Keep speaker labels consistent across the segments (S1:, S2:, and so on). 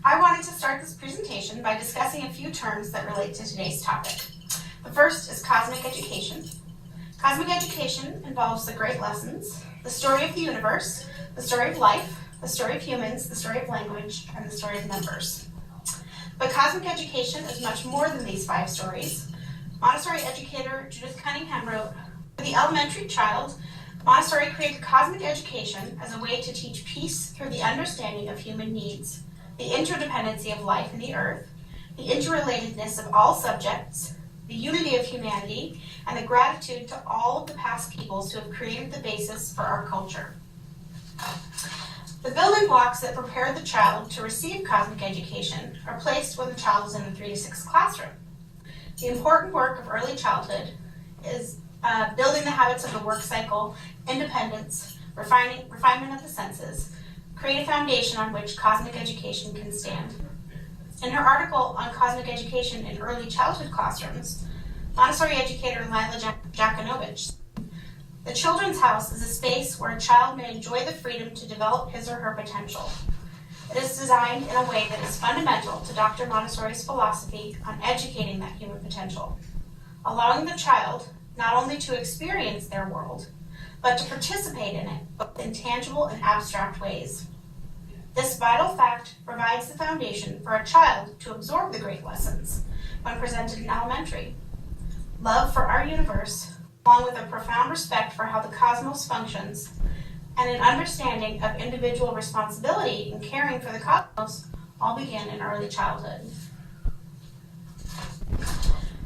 S1: I wanted to start this presentation by discussing a few terms that relate to today's topic. The first is cosmic education. Cosmic education involves the great lessons, the story of the universe, the story of life, the story of humans, the story of language, and the story of numbers. But cosmic education is much more than these 5 stories. Montessori educator Judith Cunningham wrote, "For the elementary child, Montessori created cosmic education as a way to teach peace through the understanding of human needs, the interdependency of life and the earth, the interrelatedness of all subjects, the unity of humanity, and the gratitude to all of the past peoples who have created the basis for our culture." The building blocks that prepare the child to receive cosmic education are placed when the child is in the 3 to 6 classroom. The important work of early childhood is building the habits of the work cycle, independence, refinement of the senses, create a foundation on which cosmic education can stand. In her article on cosmic education in early childhood classrooms, Montessori educator Lila Jakunovich, "The children's house is a space where a child may enjoy the freedom to develop his or her potential. It is designed in a way that is fundamental to Dr. Montessori's philosophy on educating that human potential, allowing the child not only to experience their world, but to participate in it, both in tangible and abstract ways. This vital fact provides the foundation for a child to absorb the great lessons when presented in elementary. Love for our universe, along with a profound respect for how the cosmos functions, and an understanding of individual responsibility in caring for the cosmos, all begin in early childhood."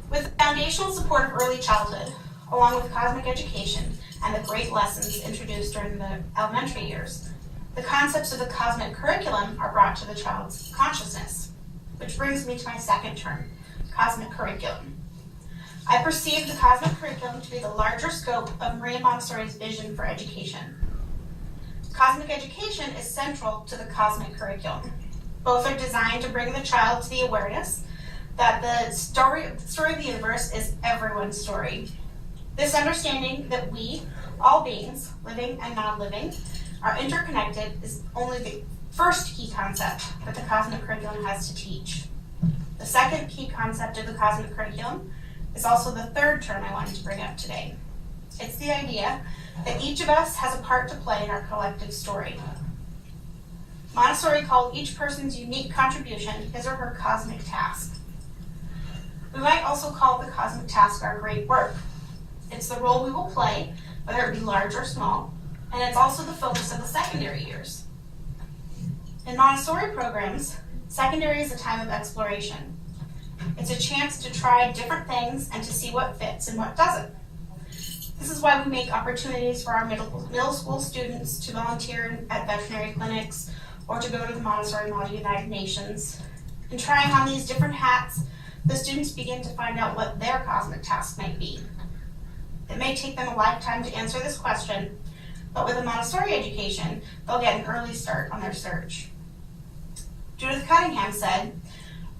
S1: With the foundational support of early childhood, along with cosmic education and the great lessons introduced during the elementary years, the concepts of the cosmic curriculum are brought to the child's consciousness, which brings me to my second term, cosmic curriculum. I perceive the cosmic curriculum to be the larger scope of Maria Montessori's vision for education. Cosmic education is central to the cosmic curriculum. Both are designed to bring the child to the awareness that the story of the universe is everyone's story. This understanding that we, all beings, living and non-living, are interconnected is only the first key concept that the cosmic curriculum has to teach. The second key concept of the cosmic curriculum is also the third term I wanted to bring up today. It's the idea that each of us has a part to play in our collective story. Montessori called each person's unique contribution his or her cosmic task. We might also call the cosmic task our great work. It's the role we will play, whether it be large or small, and it's also the focus of the secondary years. In Montessori programs, secondary is a time of exploration. It's a chance to try different things and to see what fits and what doesn't. This is why we make opportunities for our middle school students to volunteer at veterinary clinics or to go to the Montessori Model United Nations. In trying on these different hats, the students begin to find out what their cosmic task might be. It may take them a lifetime to answer this question, but with a Montessori education, they'll get an early start on their search. Judith Cunningham said,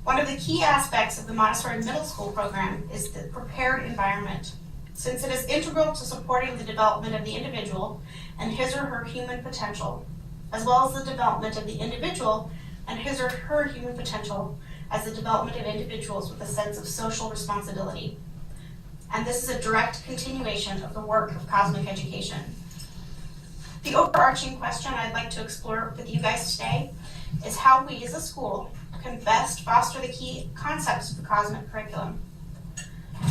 S1: "One of the key aspects of the Montessori middle school program is the prepared environment, since it is integral to supporting the development of the individual and his or her human potential, as well as the development of the individual and his or her human potential as the development of individuals with a sense of social responsibility. And this is a direct continuation of the work of cosmic education." The overarching question I'd like to explore with you guys today is how we as a school can best foster the key concepts of the cosmic curriculum.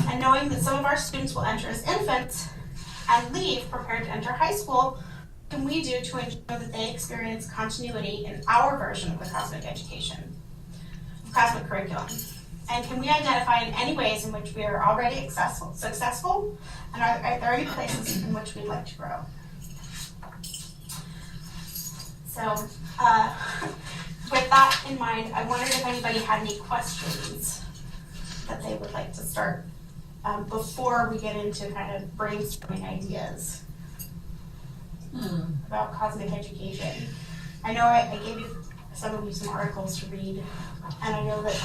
S1: And knowing that some of our students will enter as infants and leave prepared to enter high school, what can we do to ensure that they experience continuity in our version of the cosmic education, cosmic curriculum? And can we identify in any ways in which we are already successful, and are there any places in which we'd like to grow? So, with that in mind, I wondered if anybody had any questions that they would like to start before we get into kind of brainstorming ideas about cosmic education. I know I gave some of you some articles to read, and I know that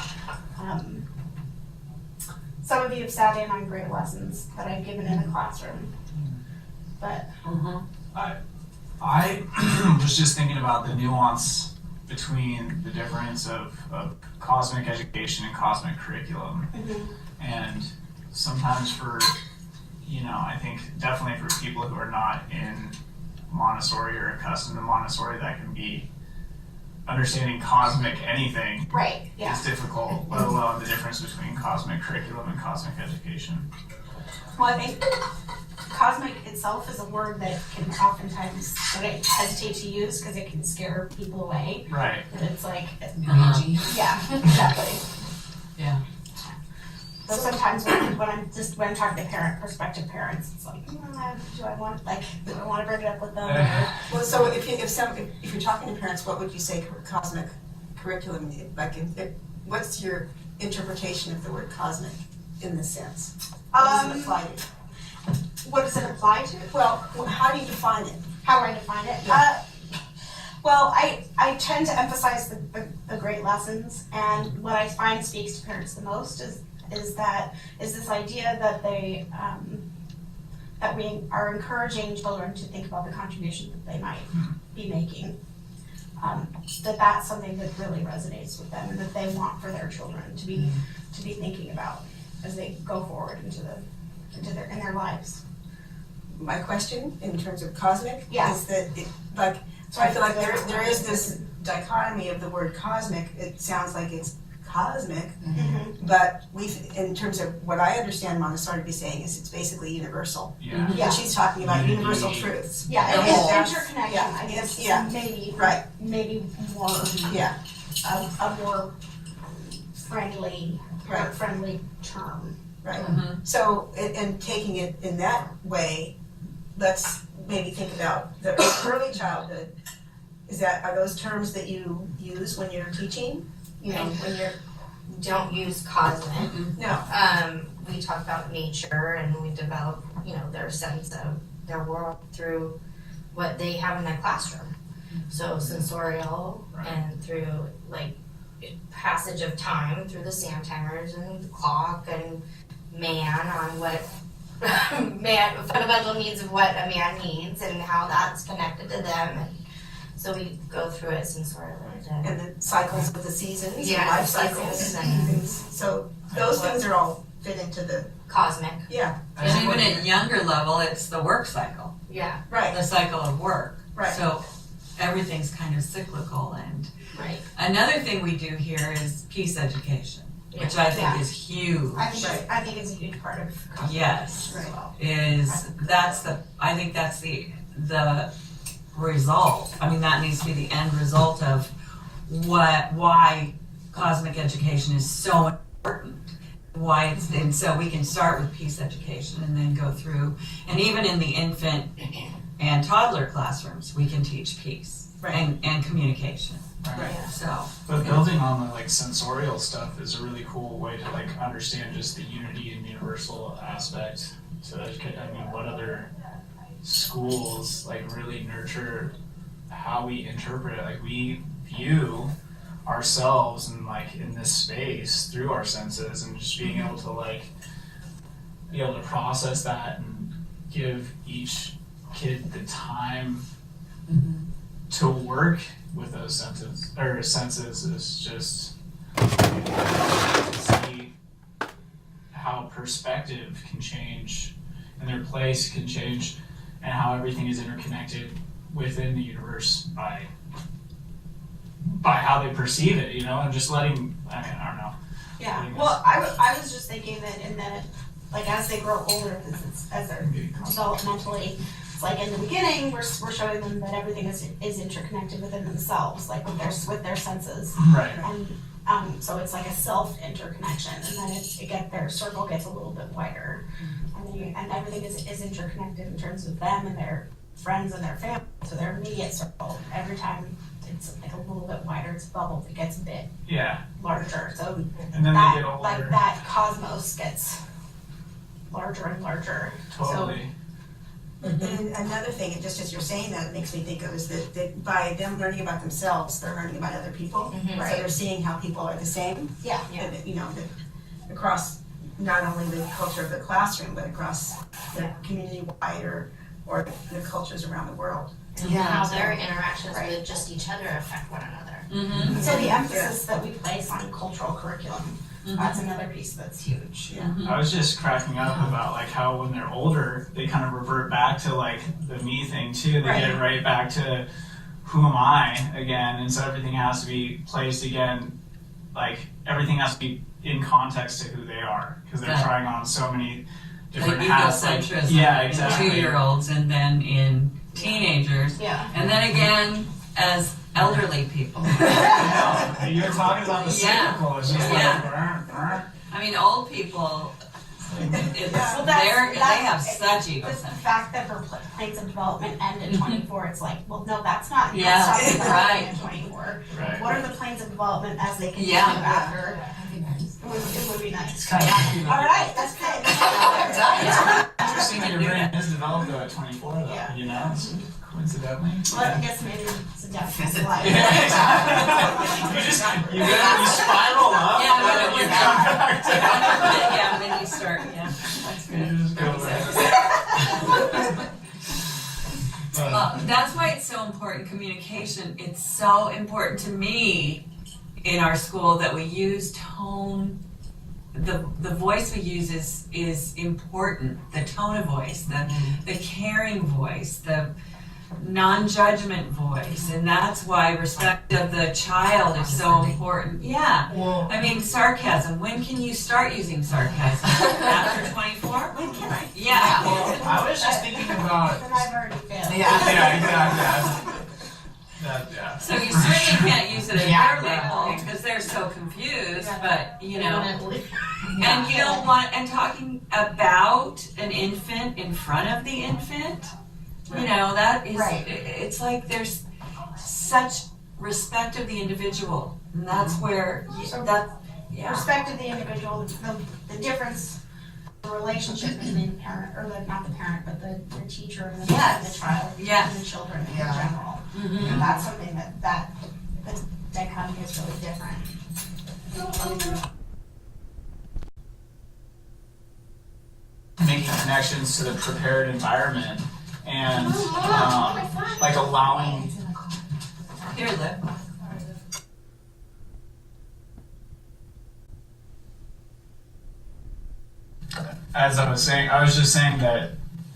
S1: some of you have sat in on great lessons that I've given in the classroom. But
S2: I was just thinking about the nuance between the difference of cosmic education and cosmic curriculum. And sometimes for, I think definitely for people who are not in Montessori or accustomed to Montessori, that can be understanding cosmic anything
S1: Right, yeah.
S2: is difficult, let alone the difference between cosmic curriculum and cosmic education.
S1: Well, I think cosmic itself is a word that can oftentimes, that I hesitate to use because it can scare people away.
S2: Right.
S1: But it's like,
S3: Agey.
S1: yeah, exactly.
S3: Yeah.
S1: So sometimes when I'm talking to prospective parents, it's like, do I want to bring it up with them? Or,
S4: Well, so if you're talking to parents, what would you say cosmic curriculum, what's your interpretation of the word cosmic in this sense? What does it apply to?
S1: what does it apply to?
S4: Well, how do you define it?
S1: How do I define it?
S4: Yeah.
S1: Well, I tend to emphasize the great lessons, and what I find speaks to parents the most is this idea that that we are encouraging children to think about the contribution that they might be making. That's something that really resonates with them, and that they want for their children to be thinking about as they go forward in their lives.
S4: My question in terms of cosmic
S1: Yeah.
S4: is that I feel like there is this dichotomy of the word cosmic. It sounds like it's cosmic, but in terms of what I understand Montessori to be saying is it's basically universal.
S2: Yeah.
S1: Yeah.
S4: And she's talking about
S2: Unity.
S4: universal truths.
S1: Yeah,
S4: And
S1: it is
S4: that's-
S1: interconnection.
S4: yeah,
S1: I guess
S4: yeah.
S1: maybe
S4: Right.
S1: maybe more
S4: Yeah,
S1: a more friendly
S4: Right.
S1: friendly term.
S4: right.
S3: Mhm.
S4: So, and taking it in that way, let's maybe think about the early childhood. Are those terms that you use when you're teaching? When you're,
S5: Don't use cosmic.
S4: no,
S5: We talk about nature and we develop, their sense of their world through what they have in their classroom. So sensorial
S2: Right.
S5: and through passage of time through the sand timers and the clock and man on what fundamental needs of what a man needs and how that's connected to them. And so we go through it sensorially.
S4: and the cycles of the seasons, and
S5: Yeah,
S4: life
S5: cycles
S4: cycles.
S5: and-
S4: things. So those things are all fit into the,
S5: Cosmic,
S4: yeah,
S3: And even at younger level, it's the work cycle,
S5: yeah,
S4: right,
S3: the cycle of work.
S4: Right.
S3: So everything's kind of cyclical. And
S5: right.
S3: another thing we do here is peace education, which I think
S1: Yeah.
S3: is huge.
S1: I think it's a huge part of cosmic
S3: Yes.
S1: as well.
S3: I think that's the result. I mean, that needs to be the end result of why cosmic education is so important. And so we can start with peace education and then go through, and even in the infant and toddler classrooms, we can teach peace
S4: Right.
S3: and communication.
S4: right.
S3: So,
S2: But building on the sensorial stuff is a really cool way to understand just the unity and universal aspect to educate. I mean, what other schools really nurture how we interpret it? We view ourselves and in this space through our senses, and just being able to be able to process that and give each kid the time to work with those senses is just see how perspective can change and their place can change and how everything is interconnected within the universe by how they perceive it, and just I don't know.
S1: Yeah.
S2: I think
S1: Well, I was just thinking that as they grow older, as they're developmentally, it's in the beginning we're showing them that everything is interconnected within themselves, with their senses.
S2: Right.
S1: And so it's a self interconnection, and then their circle gets a little bit wider, and everything is interconnected in terms of them and their friends and their family. So their immediate circle, every time it's a little bit wider, it's bubbled, it gets a bit
S2: Yeah.
S1: larger. So
S2: And then
S1: that
S2: they get older.
S1: that cosmos gets larger and larger.
S2: Totally.
S4: And another thing, just as you're saying that, it makes me think of is that by them learning about themselves, they're learning about other people.
S5: Mhm.
S4: So
S1: Right.
S4: they're seeing how people are the same.
S1: Yeah.
S5: Yeah.
S4: That, across not only the culture of the classroom, but across the community wide or the cultures around the world.
S5: and
S4: Yeah.
S5: how their interactions
S1: Right.
S5: with just each other affect one another.
S3: Mm-hmm.
S1: So the emphasis that we place on cultural curriculum, that's another piece that's huge.
S2: I was just cracking up about like how when they're older, they kind of revert back to like the me thing too. They get right back to who am I again, and so everything has to be placed again. Like everything has to be in context to who they are because they're
S3: Right.
S2: trying on so many
S3: Like
S2: different hats.
S3: egocentrism
S2: yeah,
S3: in
S2: exactly.
S3: 2-year-olds and then in teenagers,
S1: Yeah.
S3: and then again as elderly people.
S2: I know. You're talking about the
S3: Yeah.
S2: cyclical. It's just
S3: Yeah.
S2: like. "Brr,
S3: I mean, old people, it's,
S1: Well, that's-
S3: they have such
S1: The
S3: egocentrism.
S1: fact that her planes of development end at 24, it's like, well, no, that's not,
S3: Yeah,
S1: that's not developing
S3: right.
S1: at 24.
S2: Right.
S1: What are the planes of development as they continue
S3: Yeah.
S1: after? It would be nice.
S2: Kind of
S1: All right, that's good.
S2: interesting that your brain is developed though at 24 though.
S1: Yeah.
S2: You know, it's coincidentally.
S1: Well, I guess maybe it's a definite life.
S2: Yeah, exactly. You spiral up,
S3: Yeah,
S2: and then
S3: when
S2: you
S3: it
S2: come back down.
S3: Yeah, when you start, yeah, that's good.
S2: You just go back.
S3: That's why it's so important, communication. It's so important to me in our school that we use tone. The voice we use is important. The tone of voice, the caring voice, the non-judgment voice, and that's why respect of the child is so important. Yeah,
S2: Well,
S3: I mean sarcasm. When can you start using sarcasm? After 24?
S1: When can I?
S3: Yeah.
S2: well, I was just thinking about.
S1: Then I've already failed.
S2: Yeah, exactly. Yeah.
S3: So you certainly can't use it at
S2: Yeah.
S3: their level because they're so confused, but you know,
S5: Yeah.
S3: and you don't want, and talking about an infant in front of the infant, you know, that is,
S1: Right.
S3: it's like there's such respect of the individual, and that's where, yeah.
S1: Respect of the individual, the difference, the relationship between the parent, or not the parent, but the teacher and the child,
S3: Yes.
S1: and the children in
S4: Yeah.
S1: general.
S3: Mhm.
S1: And that's something that the dichotomy is really different.
S2: Making connections to the prepared environment and like allowing.
S3: Here, Liv.
S2: As I was just saying that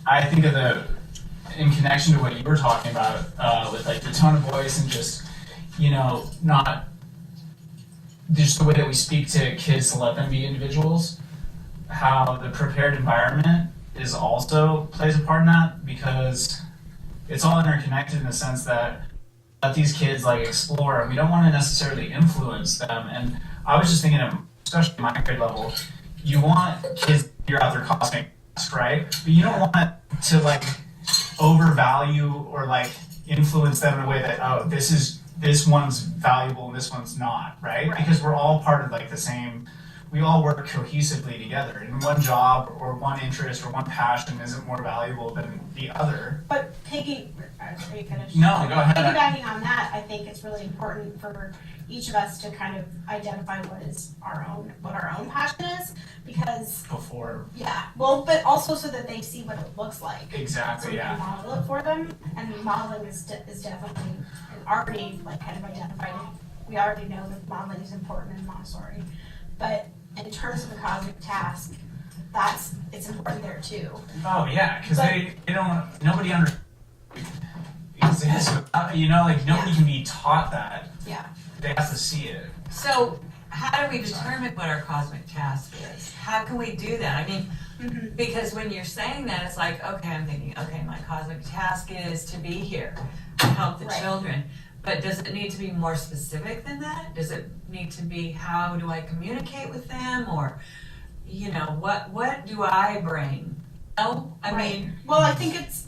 S2: I think of in connection to what you were talking about with like the tone of voice and just, you know, not just the way that we speak to kids to let them be individuals, how the prepared environment is also plays a part in that because it's all interconnected in the sense that let these kids like explore and we don't want to necessarily influence them. And I was just thinking of, especially my grade level, you want kids to figure out their cosmic task, right? But you don't want to like overvalue or like influence them in a way that, oh, this one's valuable and this one's not, right? Because we're all part of like the same, we all work cohesively together and one job or one interest or one passion isn't more valuable than the other.
S1: But are you finished?
S2: No, go ahead.
S1: Piggybacking on that, I think it's really important for each of us to kind of identify what our own passion is, because,
S2: Before,
S1: but also so that they see what it looks like. So
S2: exactly,
S1: we
S2: yeah.
S1: can model it for them, and modeling is definitely already like kind of identified. We already know that modeling is important in Montessori, but in terms of the cosmic task, it's important there too.
S2: Oh yeah, because
S1: But-
S2: they don't, nobody understands. You know, like nobody can be taught that.
S1: Yeah.
S2: They have to see it.
S3: So how do we determine what our cosmic task is? How can we do that? I mean, because when you're saying that, it's like, okay, I'm thinking, okay, my cosmic task is to be here, to help the
S1: Right.
S3: children. But does it need to be more specific than that? Does it need to be, how do I communicate with them? Or, you know, what do I bring? No, I mean,
S1: Well, I think it's,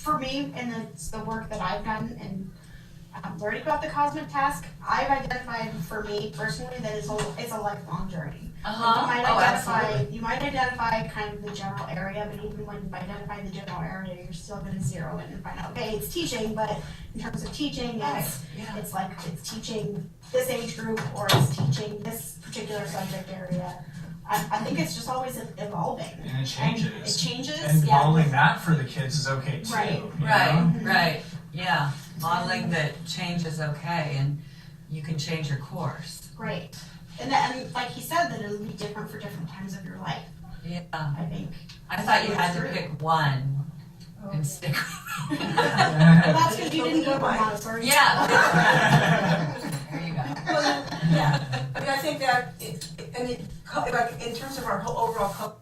S1: for me, and it's the work that I've done and learning about the cosmic task, I've identified for me personally that it's a lifelong journey. You might identify kind of the general area, but even when you identify the general area, you're still going to zero in and find out, okay, it's teaching, but in terms of teaching, it's like it's teaching this age group or it's teaching this particular subject area. I think it's just always evolving.
S2: And it changes.
S1: It changes,
S2: And
S1: yeah.
S2: modeling that for the kids is okay too.
S1: Right,
S2: you
S3: right,
S2: know?
S3: right. Yeah, modeling that change is okay and you can change your course.
S1: Right. And like he said, that it'll be different for different times of your life,
S3: Yeah,
S1: I think.
S3: I thought you had to pick one and stick with it.
S1: Well, that's because you didn't go to Montessori.
S3: Yeah. There you go.
S4: Well,
S3: Yeah.
S4: I mean, I think that, like, in terms of our whole overall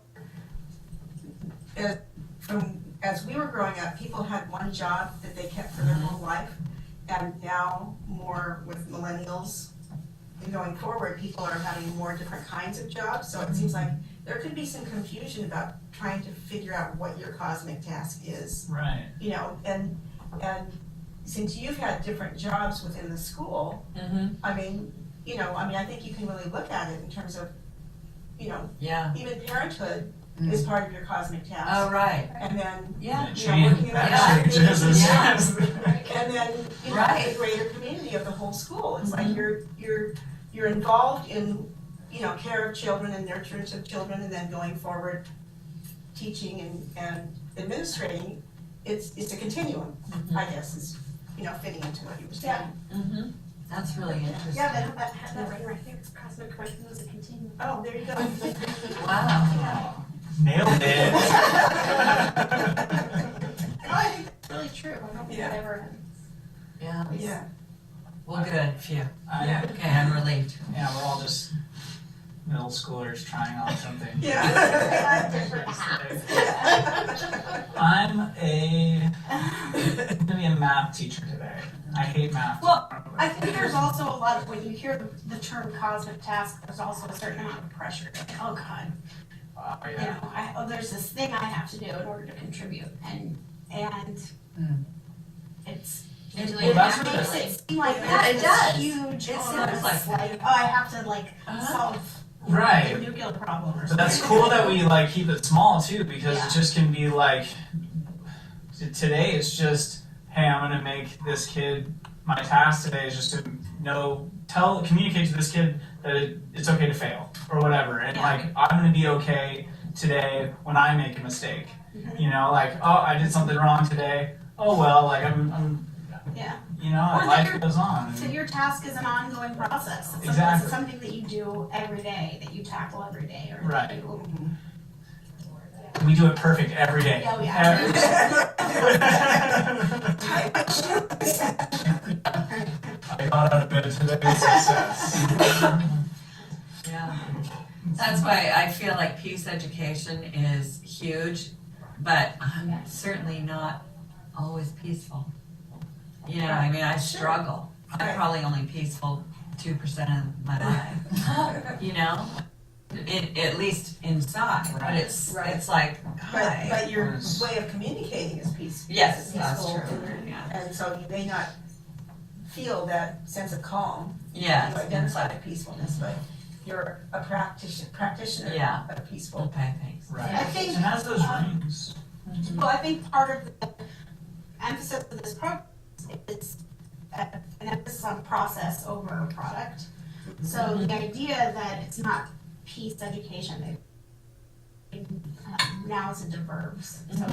S4: culture, as we were growing up, people had one job that they kept for their whole life. And now, more with millennials and going forward, people are having more different kinds of jobs. So it seems like there could be some confusion about trying to figure out what your cosmic task is.
S2: Right.
S4: You know, and since you've had different jobs within the school,
S3: Mm-hmm.
S4: I mean, I think you can really look at it in terms of,
S3: Yeah.
S4: even parenthood is part of your cosmic task.
S3: Oh, right.
S4: And then,
S3: Yeah.
S2: It
S4: working in that
S2: changes as
S3: Yeah.
S2: as
S4: and then,
S3: Right.
S4: the greater community of the whole school. It's like you're involved in, care of children and nurturance of children, and then going forward, teaching and administrating. It's a continuum, I guess, is, fitting into what you were saying.
S3: Mm-hmm. That's really interesting.
S1: Yeah, they have that right there. It's cosmic curriculum as a continuum.
S4: Oh, there you go.
S3: Wow.
S2: nailed it.
S1: I think that's really true. I don't think
S4: Yeah.
S1: it ever
S3: Yeah.
S4: Yeah.
S3: Well, good. Phew.
S2: Yeah.
S3: Okay, I'm relieved.
S2: Yeah, we're all just middle schoolers trying on something.
S4: Yeah.
S1: different hats.
S2: I'm gonna be a math teacher today. I hate math.
S1: Well, I think there's also a lot of, when you hear the term cosmic task, there's also a certain amount of pressure. Like, oh God,
S2: Yeah.
S1: there's this thing I have to do in order to contribute, and it's.
S5: And do
S1: It
S5: it
S2: that's
S1: makes
S2: what
S1: it seem like
S3: Yeah,
S1: that's
S3: it
S1: this
S3: does.
S1: huge,
S3: It
S1: onerous,
S3: sounds like
S1: oh, I have to
S3: Uh-huh.
S1: solve
S2: Right.
S1: a nuclear problem or
S2: But
S1: something.
S2: that's cool that we keep it small too, because
S1: Yeah.
S2: it just can be today it's just, hey, I'm gonna make this kid, my task today is just to communicate to this kid that it's okay to fail or whatever, and
S1: Yeah.
S2: I'm gonna be okay today when I make a mistake.
S1: Mhm.
S2: Oh, I did something wrong today. Oh well, I'm
S1: Yeah.
S2: and
S1: Or
S2: life
S1: that
S2: goes on.
S1: So your task is an ongoing process.
S2: Exactly.
S1: It's something that you do every day, that you tackle every day, or
S2: Right.
S1: that you,
S2: We do it perfect every day.
S1: Oh, yeah.
S2: I got out of bed today, success.
S3: Yeah. That's why I feel like peace education is huge, but I'm certainly not always peaceful. I mean, I struggle. I'm
S4: Right.
S3: probably only peaceful 2% of my life. At least inside, but
S2: Right.
S3: it's
S4: Right.
S3: like,
S4: But
S3: hi.
S4: your way of communicating is peaceful.
S3: Yes,
S4: is
S3: that's
S4: peaceful,
S3: true. Yeah.
S4: And so you may not feel that sense of calm.
S3: Yes,
S4: You identify
S3: inside.
S4: with peacefulness, but you're a practitioner
S3: Yeah.
S4: of peaceful.
S3: Okay, thanks.
S2: Right.
S1: I think,
S2: And has those rings.
S1: well, I think part of the emphasis of this program is an emphasis on process over product. So the idea that it's not peace education, now it's into verbs, so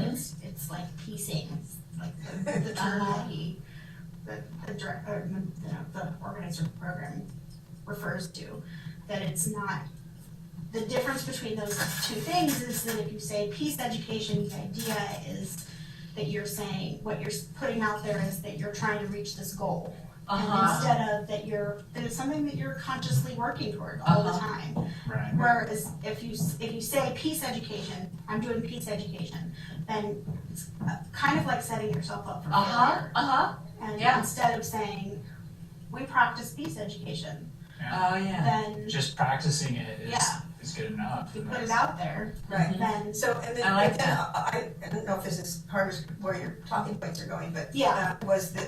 S1: it's like piecing, it's like the terminology that the organizer of the program refers to, that it's not, the difference between those two things is that if you say peace education, the idea is that you're saying, what you're putting out there is that you're trying to reach this goal. And instead of that it's something that you're consciously working toward all the time.
S2: Right.
S1: Whereas if you say peace education, I'm doing peace education, then it's kind of like setting yourself up for failure. And
S3: Yeah.
S1: instead of saying, we practice peace education,
S3: Oh, yeah.
S1: then
S2: Just practicing it is,
S1: Yeah.
S2: is good enough.
S1: you put it out there,
S4: Right.
S1: then,
S4: So, and then,
S3: I like
S4: and then I don't know if this is part of where your talking points are going, but
S1: Yeah.
S4: was that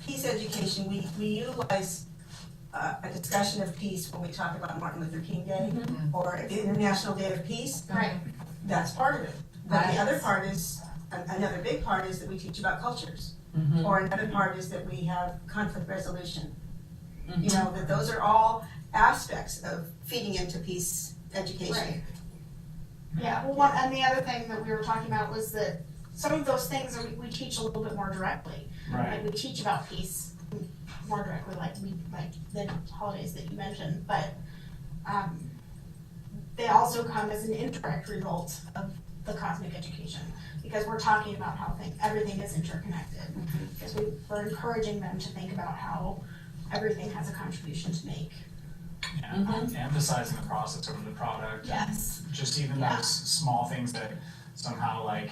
S4: peace education, we utilize a discussion of peace when we talk about Martin Luther King Day or the International Day of Peace.
S1: right,
S4: That's part of it. But
S3: Right.
S4: the other part is, another big part is that we teach about cultures.
S3: Mhm.
S4: Or another part is that we have conflict resolution.
S3: Mhm.
S4: That those are all aspects of feeding into peace education.
S1: Right. Yeah, well, and the other thing that we were talking about was that some of those things we teach a little bit more directly.
S2: Right.
S1: Like we teach about peace more directly, like the holidays that you mentioned, but they also come as an indirect result of the cosmic education, because we're talking about how everything is interconnected. Because we're encouraging them to think about how everything has a contribution to make.
S2: Yeah, emphasizing the process over the product.
S1: Yes.
S2: Just even
S1: Yeah.
S2: those small things that somehow like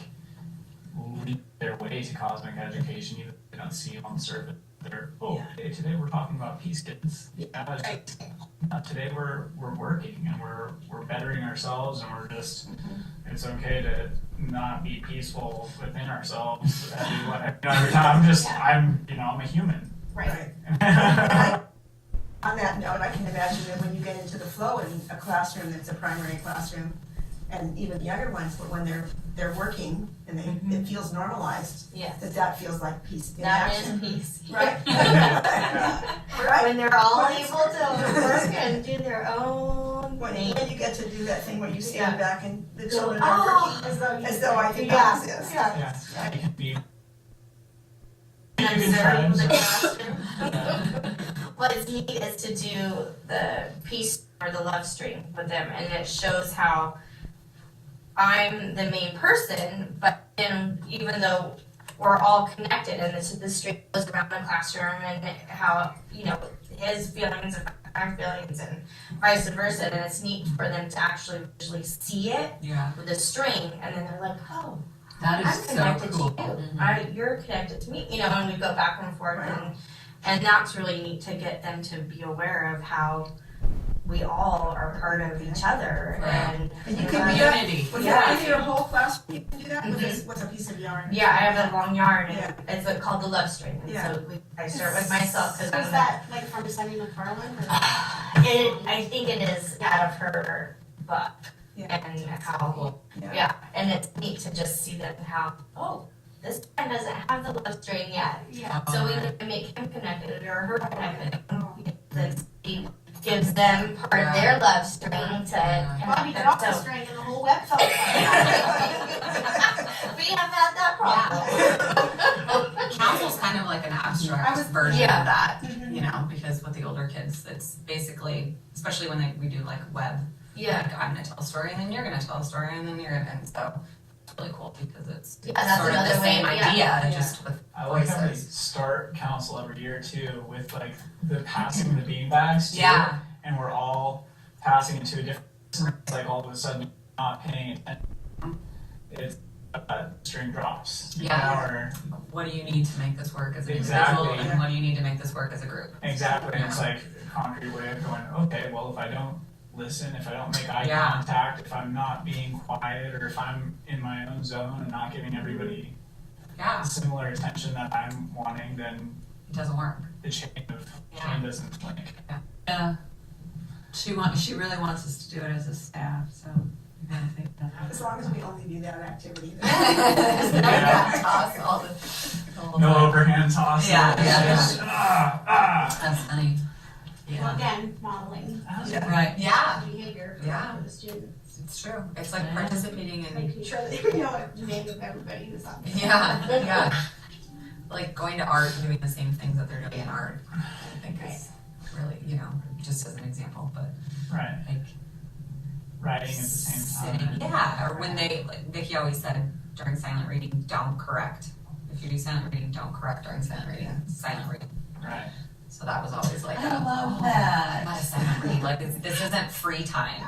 S2: lead their way to cosmic education, even if they don't see it on the surface. They're, hey, today we're talking about peace, kids. Yeah, it's just, today we're working and we're bettering ourselves, and we're just it's okay to not be peaceful within ourselves every time. I'm a human.
S1: Right.
S4: On that note, I can imagine that when you get into the flow in a classroom that's a primary classroom, and even the younger ones, but when they're working and it feels normalized,
S5: Yes.
S4: that feels like peace in
S5: That
S4: action.
S5: is peace.
S4: Right?
S5: Right. When they're all able to work and do their own
S4: When
S5: thing.
S4: you get to do that thing where you stand
S5: Yeah.
S4: back and the children are working, as though I think that is.
S1: Yeah.
S2: Yeah, it can be.
S5: And
S2: You can
S5: observe the
S2: try.
S5: classroom. What is neat is to do the peace or the love stream with them, and it shows how I'm the main person, but then even though we're all connected and the stream goes around the classroom, and how, his feelings affect our feelings and vice versa, and it's neat for them to actually visually see it
S3: Yeah,
S5: with the string, and then they're like, oh,
S3: that
S5: I'm
S3: is so
S5: connected
S3: cool.
S5: to you. You're connected to me, and we go back and forth, and that's really neat to get them to be aware of how we all are part of each other,
S3: Right.
S4: And you
S5: we're-
S4: can do that
S3: Unity.
S4: with
S5: Yeah.
S4: your whole class. You can do that with a piece of yarn.
S5: Yeah, I have a long yarn, and
S4: Yeah.
S5: it's called the love string, and
S4: Yeah.
S5: so I start with myself, because
S1: Was that like from Sunny McFarlane? Or?
S5: I think it is out of her book,
S4: Yeah.
S5: and how, and it's neat to just see that how, this one doesn't have the love string yet.
S1: Yeah.
S5: So we can make him connected or her connected. Then he gives them part of their love string to
S1: Bobby
S5: connect
S1: dropped the
S5: them. So
S1: string and the whole web fell apart.
S5: we have had that problem.
S6: Council's kind of like an abstract
S1: I was-
S6: version
S5: Yeah.
S6: of that, because with the older kids, it's basically, especially when we do like web,
S5: Yeah,
S6: like I'm gonna tell a story and then you're gonna tell a story and then and so it's really cool because it's
S5: that's
S6: sort of the
S5: another way,
S6: same
S5: yeah.
S6: idea, just with
S2: I like how they
S6: voices.
S2: start council every year too, with like the passing the beanbags too.
S6: Yeah,
S2: And we're all passing into a different, it's like all of a sudden not paying attention. It's string drops.
S6: Yeah.
S2: Or
S6: what do you need to make this work as an
S2: Exactly.
S6: individual and what do you need to make this work as a group?
S2: exactly, and it's like a concrete way of going, okay, well, if I don't listen, if I don't make eye
S6: Yeah.
S2: contact, if I'm not being quiet, or if I'm in my own zone and not giving everybody
S6: Yeah,
S2: the similar attention that I'm wanting, then
S6: it doesn't work.
S2: the chain doesn't link.
S3: Yeah. She really wants us to do it as a staff, so we gotta think about that.
S4: As long as we only do that activity.
S2: Yeah.
S6: Toss all the whole
S2: No
S6: time.
S2: overhand tosses.
S6: Yeah, yeah,
S2: Just,
S6: That's funny.
S1: Well,
S6: Yeah,
S1: again, modeling
S3: Right.
S6: yeah,
S1: behavior
S6: Yeah.
S1: for the students.
S6: it's true. It's like
S3: Yeah.
S6: participating in
S1: Making sure that they know what the name of everybody who's on there.
S6: yeah. Like going to art and doing the same things that they're doing in art, I think is really, just as an example, but
S2: Right,
S6: like
S2: writing at the same
S6: sitting,
S2: time.
S6: yeah, or when they, like Vicki always said during silent reading, don't correct. If you do silent reading, don't correct during silent reading, silent reading.
S2: Right,
S6: So that was always like
S3: I
S6: a,
S3: love that.
S6: not a silent read, like this isn't free time.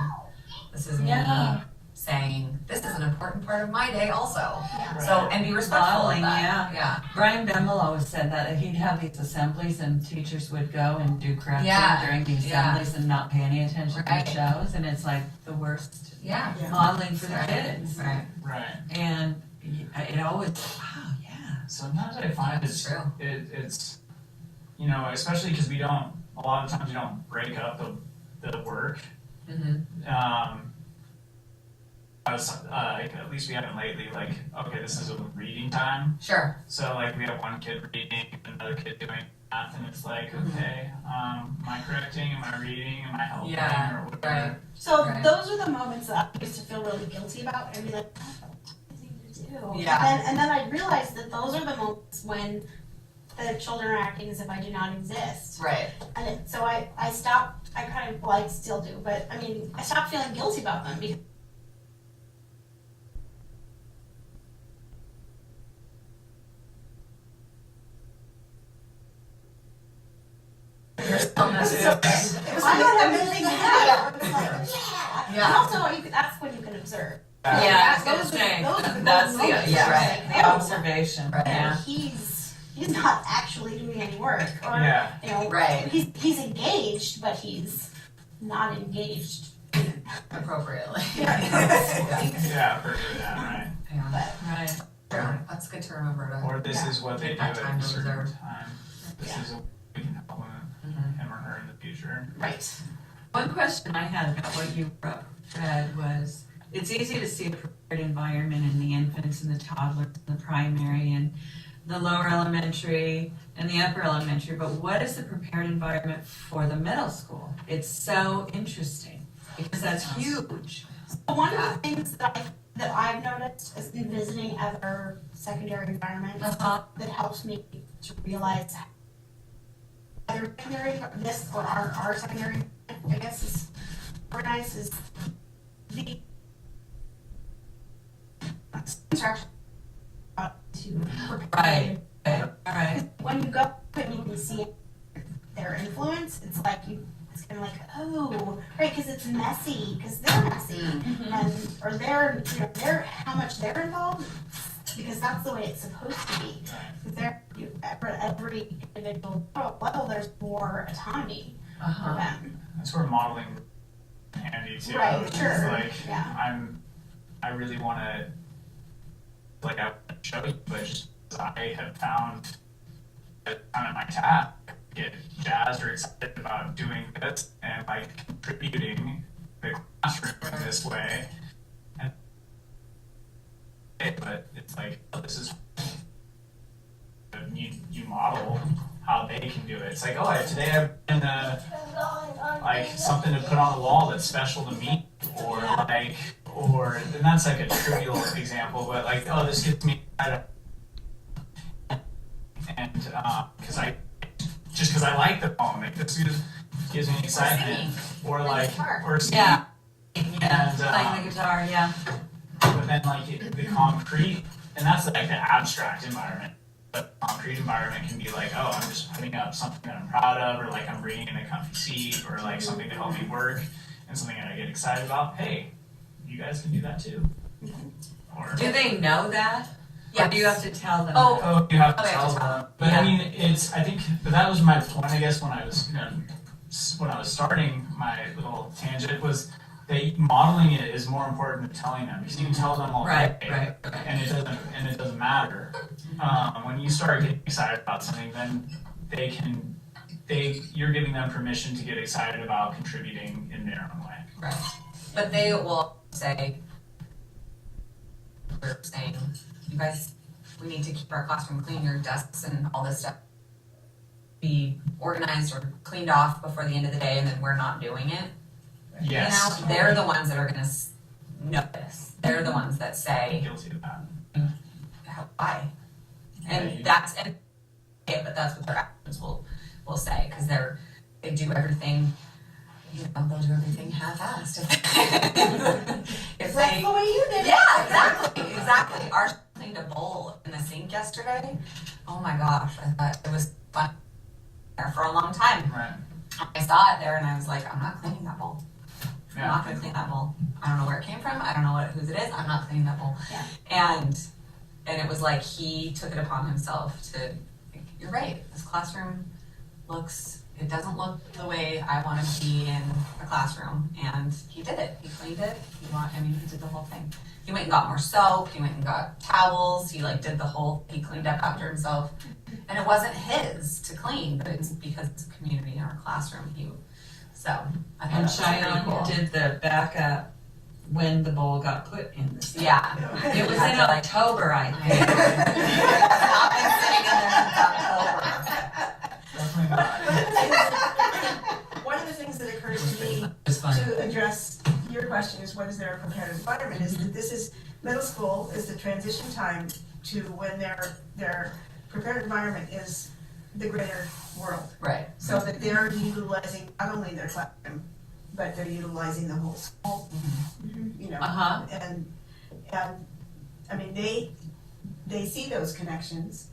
S6: This is me
S3: Yeah.
S6: saying, this is an important part of my day also.
S1: Yeah.
S6: So, and be respectful of
S3: Modeling,
S6: that.
S3: yeah. Brian Bemmel always said that he'd have these assemblies and teachers would go and do correcting
S6: Yeah,
S3: during the
S6: yeah.
S3: assemblies and not pay any attention
S6: Right.
S3: to shows, and it's like the worst
S6: Yeah.
S3: modeling for the
S6: Right.
S3: kids.
S6: Right.
S2: right.
S3: And it always, wow, yeah.
S2: Sometimes I find
S6: That's true.
S2: it's, especially because a lot of times we don't break up the work.
S6: Mm-hmm.
S2: At least we haven't lately, like, okay, this is a reading time.
S6: Sure.
S2: So like we have one kid reading, another kid doing math, and it's like, okay, am I correcting? Am I reading? Am I helping?
S6: Yeah,
S2: Or whatever.
S6: right.
S1: So
S6: Right.
S1: those are the moments that I used to feel really guilty about and be like, do.
S3: Yeah.
S1: And then I realized that those are the moments when the children are acting as if I do not exist.
S6: Right.
S1: So I stopped, I kind of, well, I still do, but I mean, I stopped feeling guilty about them because
S6: You're still missing.
S1: I'm not admitting that. It's like, yeah. And also, that's when you can observe.
S3: Yeah, I was
S1: Those
S3: gonna
S1: are-
S3: say,
S1: those are the
S3: that's the,
S1: moments
S3: yeah,
S1: where
S3: right,
S1: it's
S3: the
S1: like, oh,
S3: observation,
S6: Right.
S3: yeah.
S1: he's not actually doing any work, or
S2: Yeah.
S1: you know,
S6: Right.
S1: he's engaged, but he's not engaged.
S6: Appropriately.
S2: Yeah, for that, right.
S6: Yeah.
S3: Right.
S6: Sure. That's good to remember to.
S2: Or this is what they do
S6: Take
S2: at
S6: that time
S2: a
S6: to
S2: certain
S6: observe.
S2: time. This
S1: Yeah.
S2: is what we can implement
S6: Mhm.
S2: him or her in the future.
S1: Right.
S3: One question I had about what you read was, it's easy to see a prepared environment in the infants and the toddlers in the primary and the lower elementary and the upper elementary, but what is the prepared environment for the middle school? It's so interesting, because that's huge.
S1: One of the things that I've noticed is in visiting other secondary environments that helps me to realize other secondary, this or our secondary, I guess, is organized is the instruction to prepare.
S3: Right. Alright,
S1: When you go and you can see their influence, it's like it's kind of like, oh, right, because it's messy, because they're messy, and or they're how much they're involved, because that's the way it's supposed to be. Because every individual level, there's more autonomy for them.
S2: That's where modeling is handy too.
S1: Right,
S2: It's
S1: sure.
S2: like
S1: Yeah.
S2: I really want to, like, I want to show you, but just I have found that kind of my task, get jazzed or excited about doing this and like contributing to the classroom in this way. And but it's like, oh, this is you model how they can do it. It's like, oh, today I've been like something to put on the wall that's special to me, or like, or and that's like a trivial example, but like, oh, this gets me excited, and because I like the poem, like this gives me excitement, or like, or singing.
S3: yeah.
S2: And,
S3: Playing the guitar, yeah.
S2: but then like the concrete, and that's like the abstract environment. But the concrete environment can be like, oh, I'm just putting up something that I'm proud of, or like I'm bringing in a comfy seat, or like something to help me work, and something that I get excited about. Hey, you guys can do that too. Or
S3: Do they know that?
S6: Yeah.
S3: Or do you have to tell them?
S6: Oh,
S2: oh, you have to
S6: Oh, we have
S2: tell
S6: to tell
S2: them. But
S3: Yeah.
S2: I mean, I think, but that was my point, I guess, when I was starting my little tangent, was that modeling it is more important than telling them, because you can tell them all
S3: Right,
S2: day,
S3: right.
S2: and it doesn't matter. When you start getting excited about something, then you're giving them permission to get excited about contributing in their own way.
S6: Right. But they will say, we're saying, you guys, we need to keep our classroom clean, your desks and all this stuff be organized or cleaned off before the end of the day, and then we're not doing it.
S2: Yes.
S6: You know, they're the ones that are gonna notice. They're the ones that
S2: I'm
S6: say,
S2: guilty of that.
S6: why?
S2: Yeah,
S6: And but that's what their actions will say, because they do everything, they'll do everything half-assed. If
S1: That's
S6: they,
S1: the way you did it.
S6: yeah, exactly. Ours cleaned a bowl in the sink yesterday. Oh my gosh, I thought it was fun there for a long time.
S2: Right.
S6: I saw it there and I was like, I'm not cleaning that bowl. I'm
S2: Yeah.
S6: not gonna clean that bowl. I don't know where it came from. I don't know whose it is. I'm not cleaning that bowl.
S1: Yeah.
S6: And it was like he took it upon himself to, you're right, this classroom it doesn't look the way I want to be in a classroom. And he did it. He cleaned it. He did the whole thing. He went and got more soap. He went and got towels. He he cleaned up after himself. And it wasn't his to clean, but it's because it's a community in our classroom. I thought
S3: And
S6: that was pretty
S3: Cheyenne
S6: cool.
S3: did the backup when the bowl got put in the sink.
S6: Yeah.
S3: It was in October, I think.
S6: I've been sitting in there since October.
S2: Definitely not.
S4: One of the things that occurs to me
S3: It's fun.
S4: to address your question is what is their prepared environment is that this is middle school is the transition time to when their prepared environment is the greater world.
S6: Right.
S4: So that they're utilizing not only their classroom, but they're utilizing the whole school, you know.
S3: Uh-huh.
S4: And, I mean, they see those connections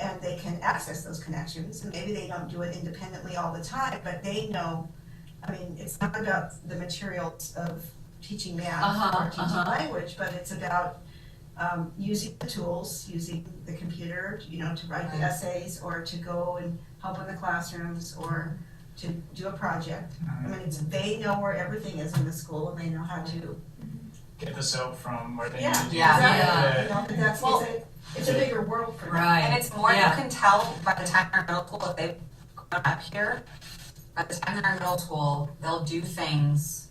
S4: and they can access those connections, and maybe they don't do it independently all the time, but they know, I mean, it's not about the materials of teaching math or teaching language, but it's about using the tools, using the computer, you know, to write the essays or to go and help in the classrooms or to do a project. I mean, they know where everything is in the school and they know how to.
S2: Get the soap from where they
S4: Yeah,
S2: need to.
S6: Yeah.
S4: exactly. You know, but that's,
S6: Well,
S4: it's a bigger world for them.
S3: Right.
S6: And it's more, you
S3: Yeah.
S6: can tell by the time they're in middle school, if they've grown up here, by the time they're in middle school, they'll do things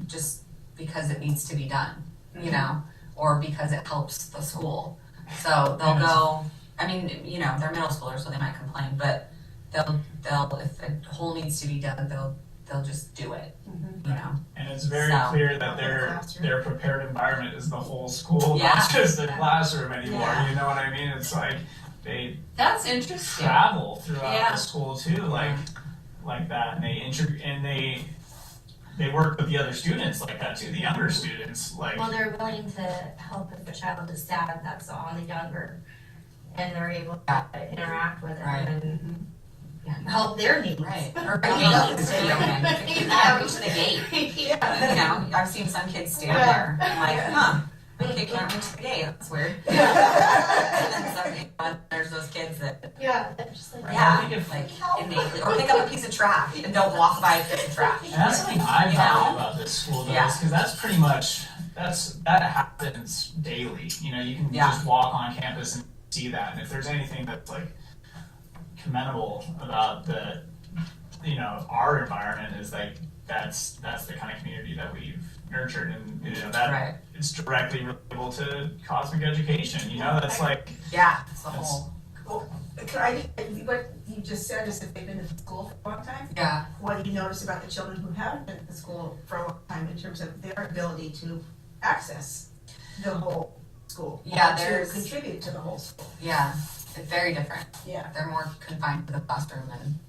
S6: just because it needs to be done, you know, or because it helps the school. So they'll go, I mean, you know, they're middle schoolers, so they might complain, but they'll, if a hole needs to be done, they'll just do it, you know?
S2: And it's very
S6: So-
S2: clear that their prepared environment is the whole school,
S6: Yeah.
S2: not just the classroom anymore,
S4: Yeah.
S2: you know what I mean? It's like, they
S3: That's interesting.
S2: travel throughout
S3: Yeah.
S2: the school too, like that, and they work with the other students like that too, the younger students, like.
S5: Well, they're willing to help if the child is sad that's on the younger, and they're able to interact with it
S6: Right.
S5: and help their needs.
S6: Right, or a gate needs to be open, if you can't reach the gate, you know, I've seen some kids stand there, and like, my kid can't reach the gate, that's weird. And then there's those kids that,
S1: Yeah, they're just like.
S6: yeah,
S2: I think if-
S6: like innately, or pick up a piece of trash and don't walk by a piece of trash.
S2: And that's something I
S6: You
S2: value
S6: know?
S2: about this school though,
S6: Yeah.
S2: is because that's pretty much, that happens daily, you know, you can
S6: Yeah.
S2: just walk on campus and see that, and if there's anything that's like commendable about you know, our environment is like, that's the kind of community that we've nurtured, and, you know, that
S6: Right,
S2: it's directly relatable to cosmic education, you know, that's like,
S6: yeah, it's the
S2: That's-
S6: whole,
S4: What you just said is that they've been at the school for a long time.
S6: yeah,
S4: What do you notice about the children who haven't been at the school for a long time in terms of their ability to access the whole school?
S6: Yeah,
S4: or to
S6: there's-
S4: contribute to the whole school?
S6: yeah, it's very different.
S4: Yeah.
S6: They're more confined to the classroom and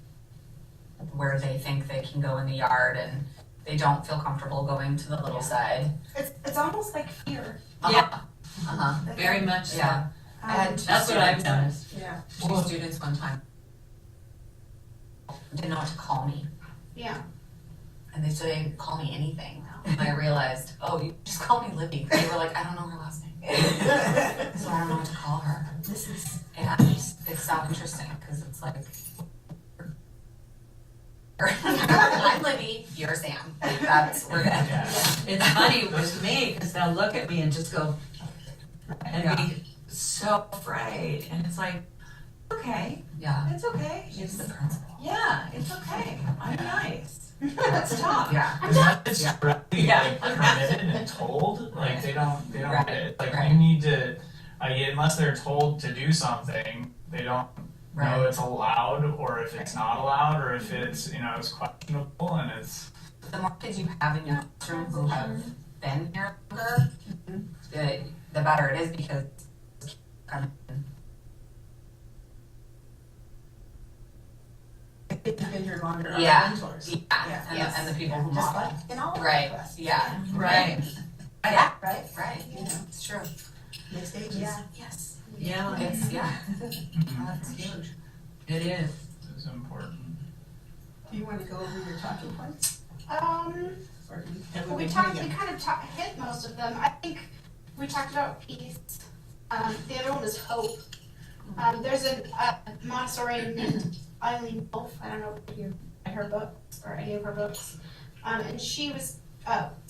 S6: where they think they can go in the yard, and they don't feel comfortable going to the little side.
S4: It's almost like fear.
S3: Yeah.
S6: Uh-huh,
S3: Very much so.
S6: yeah. I had two
S3: That's what I've
S6: students-
S3: noticed.
S4: Yeah.
S6: Two students one time didn't know what to call me,
S1: Yeah.
S6: and they said they call me anything. And I realized, oh, you just call me Libby. They were like, I don't know her last name, so I don't know what to call her.
S4: This is,
S6: And it's so interesting because it's like, I'm Libby, you're Sam. Like, we're good.
S2: yeah.
S3: It's funny with me because they'll look at me and just go and be so afraid, and it's like, okay,
S6: Yeah.
S3: it's okay.
S6: She's the principal.
S3: Yeah, it's okay. I'm nice. Let's talk.
S6: Yeah.
S2: Cause that is
S6: Yeah.
S2: directly
S3: Yeah.
S2: like permitted and told, like they don't
S6: Right.
S2: get it, like
S6: Right.
S2: you need to, unless they're told to do something, they don't know
S6: Right.
S2: it's allowed, or if it's not allowed, or if it's, you know, it's questionable, and it's,
S6: The more kids you have in your classroom who have been here longer, the better it is because
S4: they've been here longer, are
S6: Yeah.
S4: mentors.
S6: yeah, and the people who
S4: Just
S6: model.
S4: like in all of our
S6: Right,
S4: classes.
S6: yeah.
S3: Right.
S6: Yeah,
S4: Right?
S6: right,
S4: You know,
S6: it's true.
S4: mixed ages.
S6: Yes.
S3: Yeah,
S6: It's, yeah, that's huge.
S3: it is.
S2: it's important.
S4: Do you wanna go over your talking points? Or have
S1: Well, we
S4: been
S1: talked,
S4: hitting
S1: we
S4: them?
S1: kind of hit most of them. I think we talked about peace. The other one was hope. There's a Montessori named Eileen Wolf. I don't know if you read her books or any of her books. And she was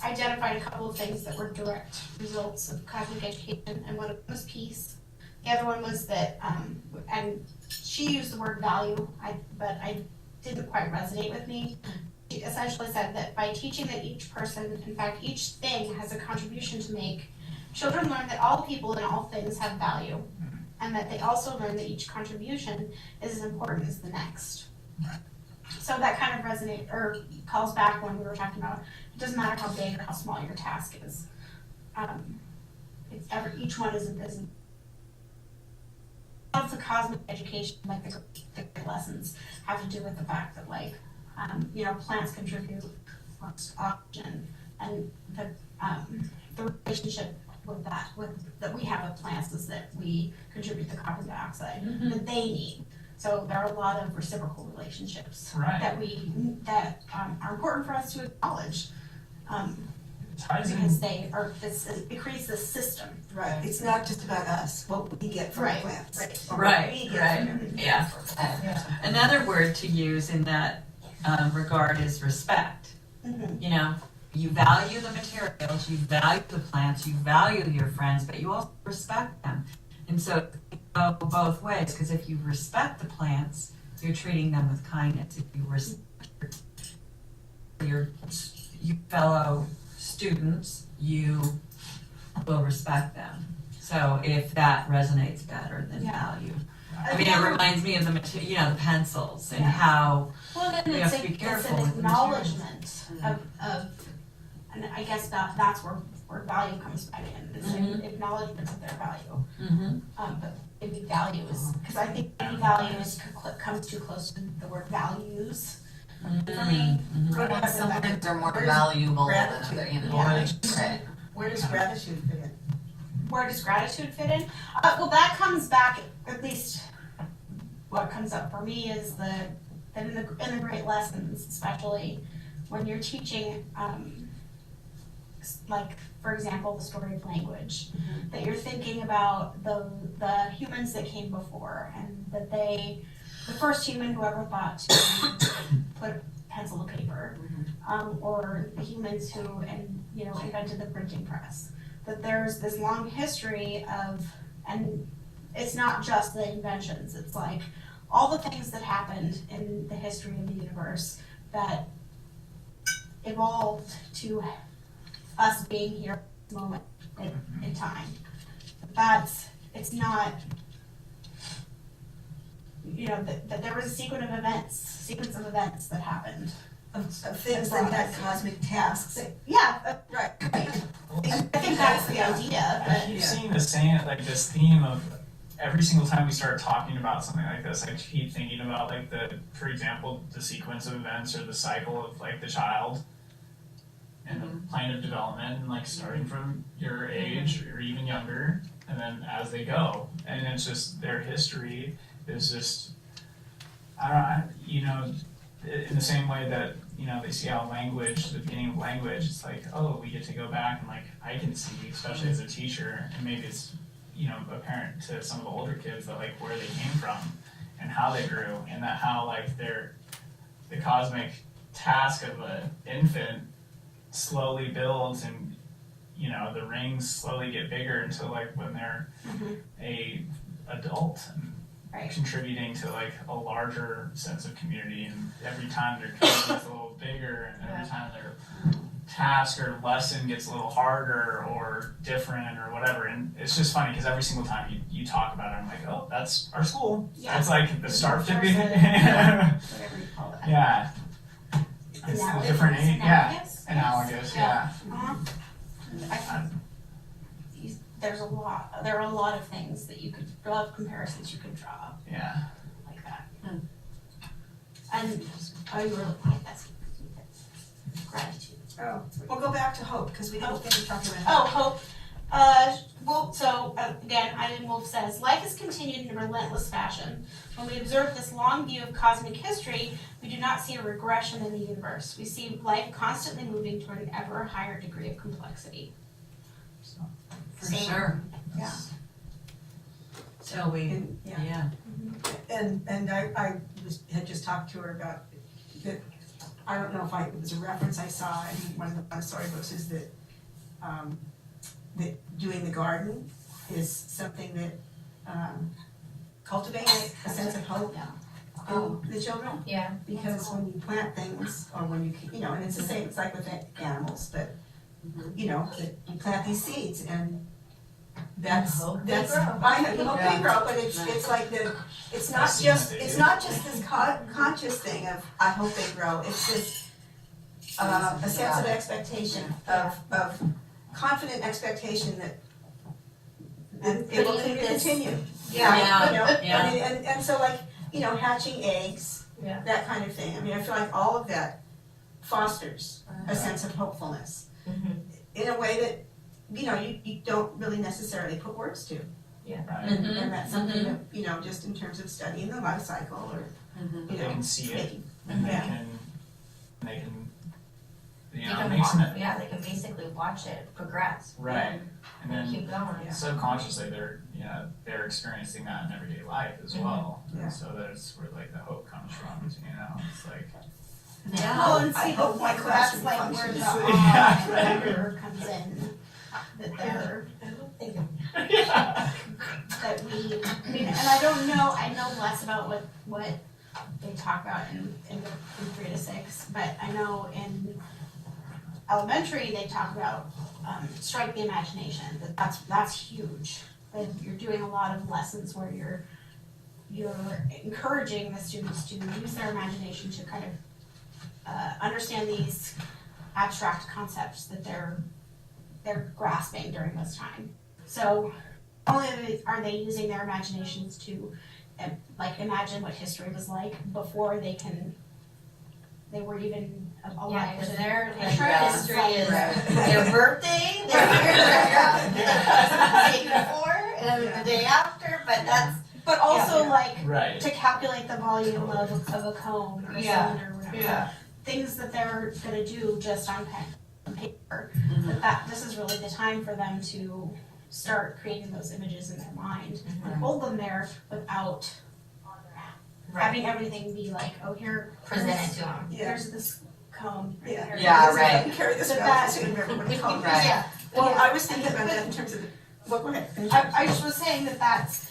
S1: identified a couple of things that were direct results of cosmic education, and one of them was peace. The other one was that, and she used the word value, but I didn't quite resonate with me. She essentially said that by teaching that each person, in fact, each thing has a contribution to make, children learn that all people and all things have value, and that they also learn that each contribution is as important as the next. So that kind of resonates or calls back when we were talking about it doesn't matter how big or how small your task is. each one is a business. A lot of the cosmic education, like the great lessons, have to do with the fact that plants contribute oxygen, and the relationship with that we have with plants is that we contribute the carbon dioxide that they need. So there are a lot of reciprocal relationships
S2: Right.
S1: that are important for us to acknowledge.
S2: Ties in.
S1: Because it creates this system.
S4: Right, it's not just about us, what we get from
S1: Right,
S4: plants.
S1: right.
S4: or what
S3: Right,
S4: we get
S3: right.
S4: from-
S3: Yeah. Another word to use in that regard is respect.
S1: Mhm.
S3: You know, you value the materials, you value the plants, you value your friends, but you also respect them. And so it go both ways, because if you respect the plants, you're treating them with kindness. If you respect your fellow students, you will respect them. So if that resonates better than
S1: Yeah.
S3: value. I mean, it reminds me of the the pencils and how,
S1: Well, then
S3: We
S1: it's
S3: have to be careful
S1: an
S3: with the
S1: acknowledgement of, and I guess that's where value comes back in. It's an acknowledgement of their value. But maybe value is, because I think maybe value comes too close to the word values for me.
S6: Some things are more valuable than
S4: gratitude?
S6: other, you know,
S1: Yeah.
S6: right?
S4: Where does gratitude fit in?
S1: Where does gratitude fit in? Well, that comes back, at least what comes up for me is that in the great lessons, especially when you're teaching, like, for example, the story of language, that you're thinking about the humans that came before, and that the first human who ever thought to put pencil to paper, or the humans who invented the printing press. That there's this long history of, and it's not just the inventions, it's like all the things that happened in the history of the universe that evolved to us being here at this moment in time. It's not, that there was a sequence of events that happened.
S4: Of things that had cosmic tasks.
S1: Yeah,
S4: Right.
S1: I think that's the idea,
S2: I
S1: but
S2: keep seeing this theme of every single time we start talking about something like this, I keep thinking about for example, the sequence of events or the cycle of the child and the plane of development, and starting from your age or even younger, and then as they go, and it's just their history is just, in the same way that they see how the beginning of language, it's we get to go back and I can see, especially as a teacher, and maybe it's apparent to some of the older kids that where they came from and how they grew, and that how the cosmic task of an infant slowly builds, and the rings slowly get bigger until when they're a adult and
S1: Right.
S2: contributing to a larger sense of community, and every time their community gets a little bigger, and every time their task or lesson gets a little harder or different or whatever. And it's just funny because every single time you talk about it, I'm like, oh, that's our school.
S1: Yeah.
S2: That's the start to be.
S1: whatever you call that.
S2: Yeah. It's
S1: Analogous?
S2: different age. Yeah.
S1: Yes.
S2: Analogous. Yeah.
S1: Uh-huh. There are a lot of things that you could, a lot of comparisons you could draw
S2: Yeah.
S1: like that. And I really like that. Gratitude.
S4: Oh, we'll go back to hope, because we didn't finish talking about
S1: Oh,
S4: hope.
S1: hope. Again, Eileen Wolf says, life has continued in a relentless fashion. When we observe this long view of cosmic history, we do not see a regression in the universe. We see life constantly moving toward an ever higher degree of complexity.
S3: for sure.
S1: Yeah.
S3: So we,
S4: And,
S3: yeah.
S4: And I had just talked to her about that. I don't know if it was a reference I saw in one of the Montessori books, is that that doing the garden is something that cultivates a sense of hope in the children.
S5: Yeah.
S4: Because when you plant things, or when and it's the same, it's like with animals, but that you plant these seeds, and that's
S5: Hope they
S4: that's
S5: grow.
S4: I hope they grow, but it's like it's not
S2: I've seen
S4: just
S2: that they
S4: it's
S2: do.
S4: not just this conscious thing of I hope they grow. It's this a sense of expectation, of confident expectation that and it will
S5: Putting this-
S4: continue.
S5: Yeah.
S4: You know,
S3: Yeah.
S4: I mean, and so like, you know, hatching eggs,
S5: Yeah.
S4: that kind of thing. I mean, I feel like all of that fosters a sense of hopefulness
S5: Mhm.
S4: in a way that, you know, you don't really necessarily put words to.
S2: Right?
S4: And that's something that, you know, just in terms of studying the life cycle or, you
S2: They
S4: know,
S2: can see it,
S4: making.
S2: and they
S4: Yeah.
S2: can, you
S5: They
S2: know,
S5: can
S2: it makes
S5: watch,
S2: them,
S5: yeah, they can basically watch it progress
S2: right, and
S5: and
S2: then
S5: keep going.
S4: Yeah.
S2: subconsciously they're experiencing that in everyday life as well.
S4: Yeah.
S2: And so that's where like the hope comes from, you know, it's like,
S3: Yeah.
S1: Well, and
S4: I
S1: see,
S4: hope my
S1: that's
S4: classroom
S1: like where
S4: functions.
S1: the
S2: Yeah,
S1: awe
S2: right.
S1: factor comes in. That they're,
S2: yeah.
S1: that we, I mean, and I don't know, I know less about what they talk about in 3 to 6, but I know in elementary, they talk about, strike the imagination, that's huge. That you're doing a lot of lessons where you're encouraging the students to use their imagination to kind of understand these abstract concepts that they're grasping during this time. So not only are they using their imaginations to like imagine what history was like before they were even
S5: Yeah,
S1: alive.
S5: because
S1: to
S5: their
S1: interest.
S5: history
S1: Like,
S5: is
S3: Right.
S5: their birthday, the day before, and the day after, but that's,
S1: but also
S4: Yeah.
S1: like
S2: Right.
S1: to calculate the volume of a cone or a
S5: Yeah.
S1: cylinder or whatever. Things that they're gonna do just on paper. That this is really the time for them to start creating those images in their mind and hold them there without having everything be like, oh, here,
S5: presented to them.
S4: Yeah.
S1: here's this cone. Right
S4: Yeah.
S1: here.
S3: Yeah,
S4: Because
S3: right.
S4: you carry this
S1: But
S4: around,
S1: that-
S4: so you remember what it's called.
S3: Right.
S5: Yeah,
S4: Well, I was thinking about that in terms of, well, go ahead. finish yours.
S1: I just was saying that's,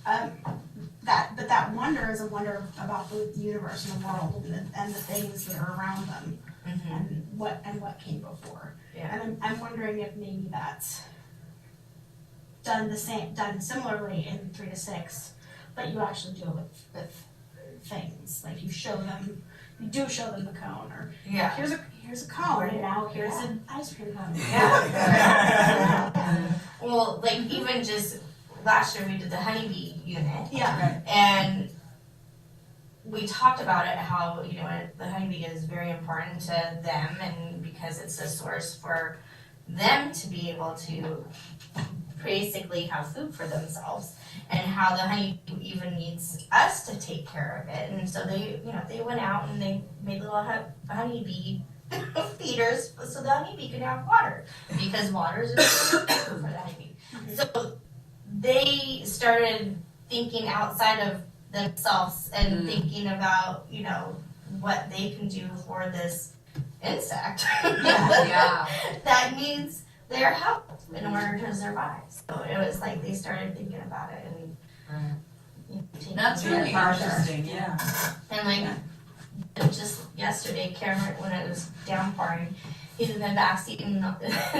S1: that wonder is a wonder about the universe and the world and the things that are around them and what came before.
S5: Yeah.
S1: And I'm wondering if maybe that's done similarly in 3 to 6, but you actually do it with things, like you do show them the cone, or
S5: yeah.
S1: here's a cone, and now here's an ice cream cone.
S5: Well, like even just last year we did the honeybee unit,
S1: Yeah,
S5: and we talked about it, how, you know, the honeybee is very important to them, and because it's a source for them to be able to basically have food for themselves, and how the honeybee even needs us to take care of it. And so they, you know, they went out and they made little honeybee feeders so the honeybee could have water, because water is important for the honeybee. So they started thinking outside of themselves and thinking about, you know, what they can do for this insect
S6: Yeah.
S5: that needs their help in order to survive. So it was like they started thinking about it and you know, taking
S3: That's
S5: care
S3: really
S5: of it.
S3: interesting, yeah.
S5: And like just yesterday, Cameron, when it was downpouring, he's in the backseat and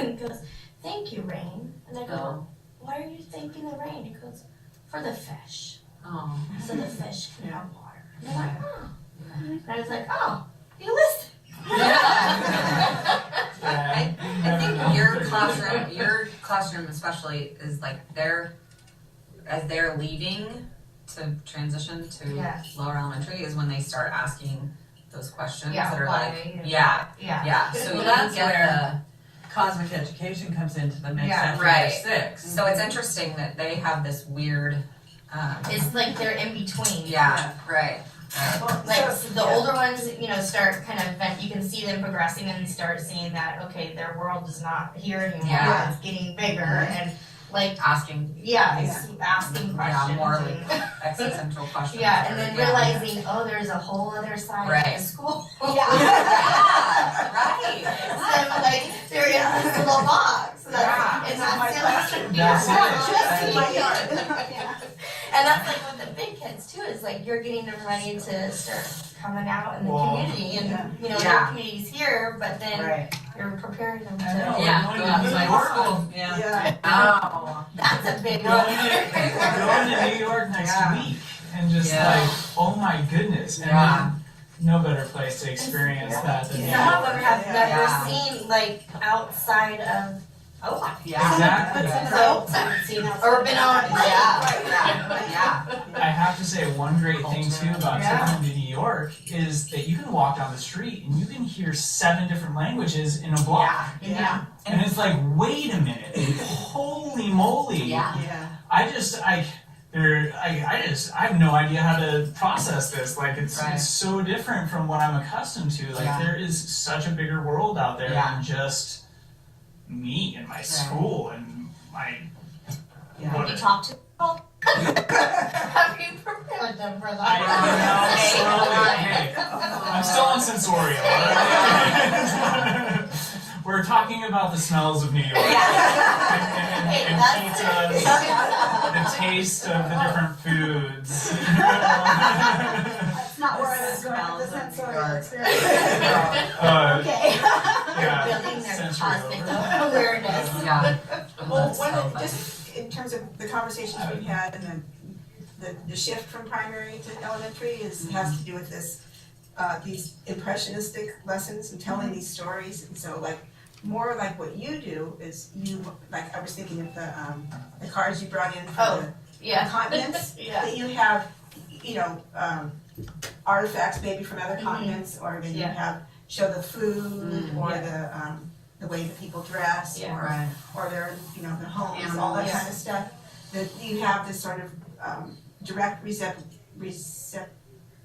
S5: he goes, "Thank you, rain." And I go, "Why are you thanking the rain?" He goes, "For the fish,
S6: Oh.
S5: so the fish can have water." And I'm like, "Oh." And I was like, "Oh, you listen."
S6: I think your classroom especially is like as they're leaving to transition to
S5: Yeah.
S6: lower elementary is when they start asking those questions
S5: Yeah,
S6: that are
S5: why,
S6: like,
S5: you know,
S6: yeah,
S5: yeah.
S6: so
S3: Well,
S6: you
S3: that's
S6: get
S3: where cosmic education comes into the mix
S5: Yeah,
S3: after
S6: right.
S3: 6.
S6: so it's interesting that they have this weird,
S5: It's like they're in between.
S6: yeah, right.
S5: Like
S4: So-
S5: the older ones, you know, start kind of you can see them progressing and start seeing that okay, their world is not here anymore.
S6: Yeah.
S5: It's getting bigger and like
S6: Asking
S5: it's asking questions.
S6: more
S5: and-
S6: like existential questions.
S5: yeah, and then
S6: Yeah.
S5: realizing there's a whole other side
S6: Right.
S5: of the school.
S6: Yeah, right.
S5: Instead of like they're in this little box. That's,
S6: Yeah.
S5: and that's silly.
S2: That's
S5: Yeah.
S2: it.
S1: just in my yard. Yeah.
S5: And that's like with the big kids too, is like you're getting them ready to start coming out in the
S2: Well,
S5: community and you know,
S6: Yeah.
S5: their community's here, but then
S3: Right.
S5: you're preparing them
S2: I know.
S5: to,
S6: Yeah,
S2: Going
S6: go
S2: to
S6: outside
S2: New
S6: of
S2: York.
S3: School, yeah.
S4: Yeah.
S6: Oh.
S5: that's a big
S2: Going
S5: one.
S2: to New York next
S3: Yeah.
S2: week and just
S3: Yeah.
S2: like, oh my goodness. And
S3: Yeah.
S2: no better place to experience that than New
S5: Some of
S2: York.
S5: them have
S4: Yeah.
S5: never
S6: Yeah.
S5: seen like outside of
S6: Oh, yeah.
S2: Exactly.
S1: Put some
S5: So-
S1: ropes and see now.
S5: Urban on,
S6: Yeah.
S2: I have to say, one great thing too about
S4: Yeah.
S2: traveling to New York is that you can walk down the street and you can hear 7 different languages in a block.
S4: Yeah.
S2: And it's like, wait a minute, holy moly.
S6: Yeah.
S4: Yeah.
S2: I have no idea how to process this. Like it's
S6: Right.
S2: so different from what I'm accustomed to. Like
S6: Yeah.
S2: there is such a bigger world out there
S6: Yeah.
S2: than just me and my school and my
S5: Have you talked to people? Have you prepared them for
S2: I
S5: that?
S2: don't know, slowly. Hey, I'm still on sensorial. Alright? We're talking about the smells of New York and pizza, the taste of the different foods.
S1: That's not where I was going with the sensorial experience. Okay.
S2: Yeah,
S5: Building their
S2: sensory
S5: cosmic
S2: overload.
S5: awareness.
S6: Yeah.
S4: Well,
S6: That's
S4: one
S6: so
S4: of,
S6: funny.
S4: just in terms of the conversations we've had and the shift from primary to elementary has to do with this, these impressionistic lessons and telling these stories. And so like, more like what you do is like I was thinking of the cards you brought in for the
S5: Yeah.
S4: continents,
S5: Yeah.
S4: that you have, artifacts maybe from other continents, or then you
S5: Yeah.
S4: have, show the food, or the way that people dress,
S5: Yeah.
S6: Right.
S4: or their, their homes, all that
S5: Animals.
S4: kind of stuff. That you have this sort of, direct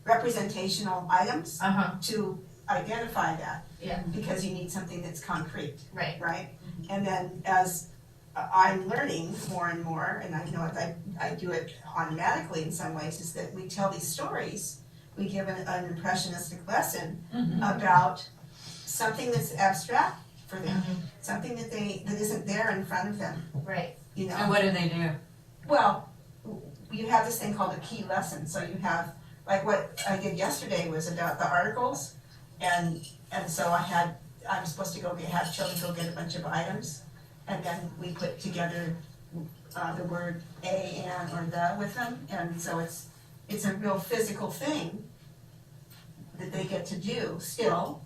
S4: representational items
S5: Uh-huh,
S4: to identify that.
S5: Yeah.
S4: Because you need something that's concrete,
S5: right.
S4: right? And then as I'm learning more and more, and I know I do it automatically in some ways, is that we tell these stories, we give an impressionistic lesson about something that's abstract for them, something that isn't there in front of them,
S5: Right.
S3: And what do they do?
S4: Well, you have this thing called a key lesson, so you have, like what I did yesterday was about the articles, and so I'm supposed to have children go get a bunch of items, and then we put together the word a, and, or the with them, and so it's a real physical thing that they get to do still.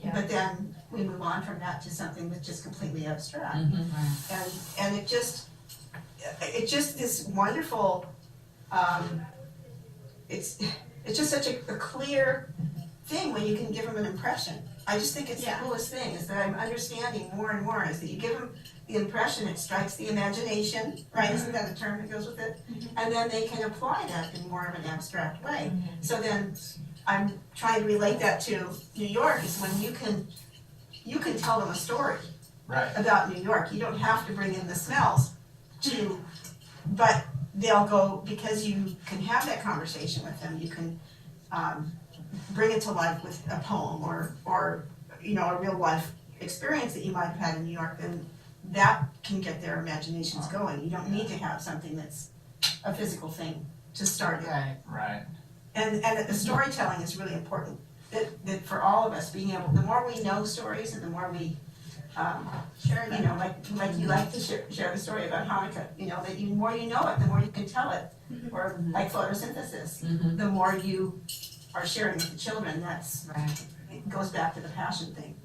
S5: Yeah.
S4: But then we move on from that to something that's just completely abstract.
S6: Right.
S4: And it's just this wonderful, it's just such a clear thing when you can give them an impression. I just think it's the
S1: Yeah.
S4: coolest thing, is that I'm understanding more and more, is that you give them the impression, it strikes the imagination, right? Isn't that the term that goes with it? And then they can apply that in more of an abstract way. So then I'm trying to relate that to New York, is when you can tell them a story
S2: Right.
S4: about New York. You don't have to bring in the smells but they'll go, because you can have that conversation with them, you can bring it to life with a poem or a real life experience that you might have had in New York, then that can get their imaginations going. You don't need to have something that's a physical thing to start it.
S6: Right.
S2: Right.
S4: And the storytelling is really important, that for all of us, being able, the more we know stories and the more we,
S1: Sure.
S4: like you like to share the story about Hanukkah, that the more you know it, the more you can tell it. Or like photosynthesis, the more you are sharing with the children,
S6: Right.
S4: it goes back to the passion thing.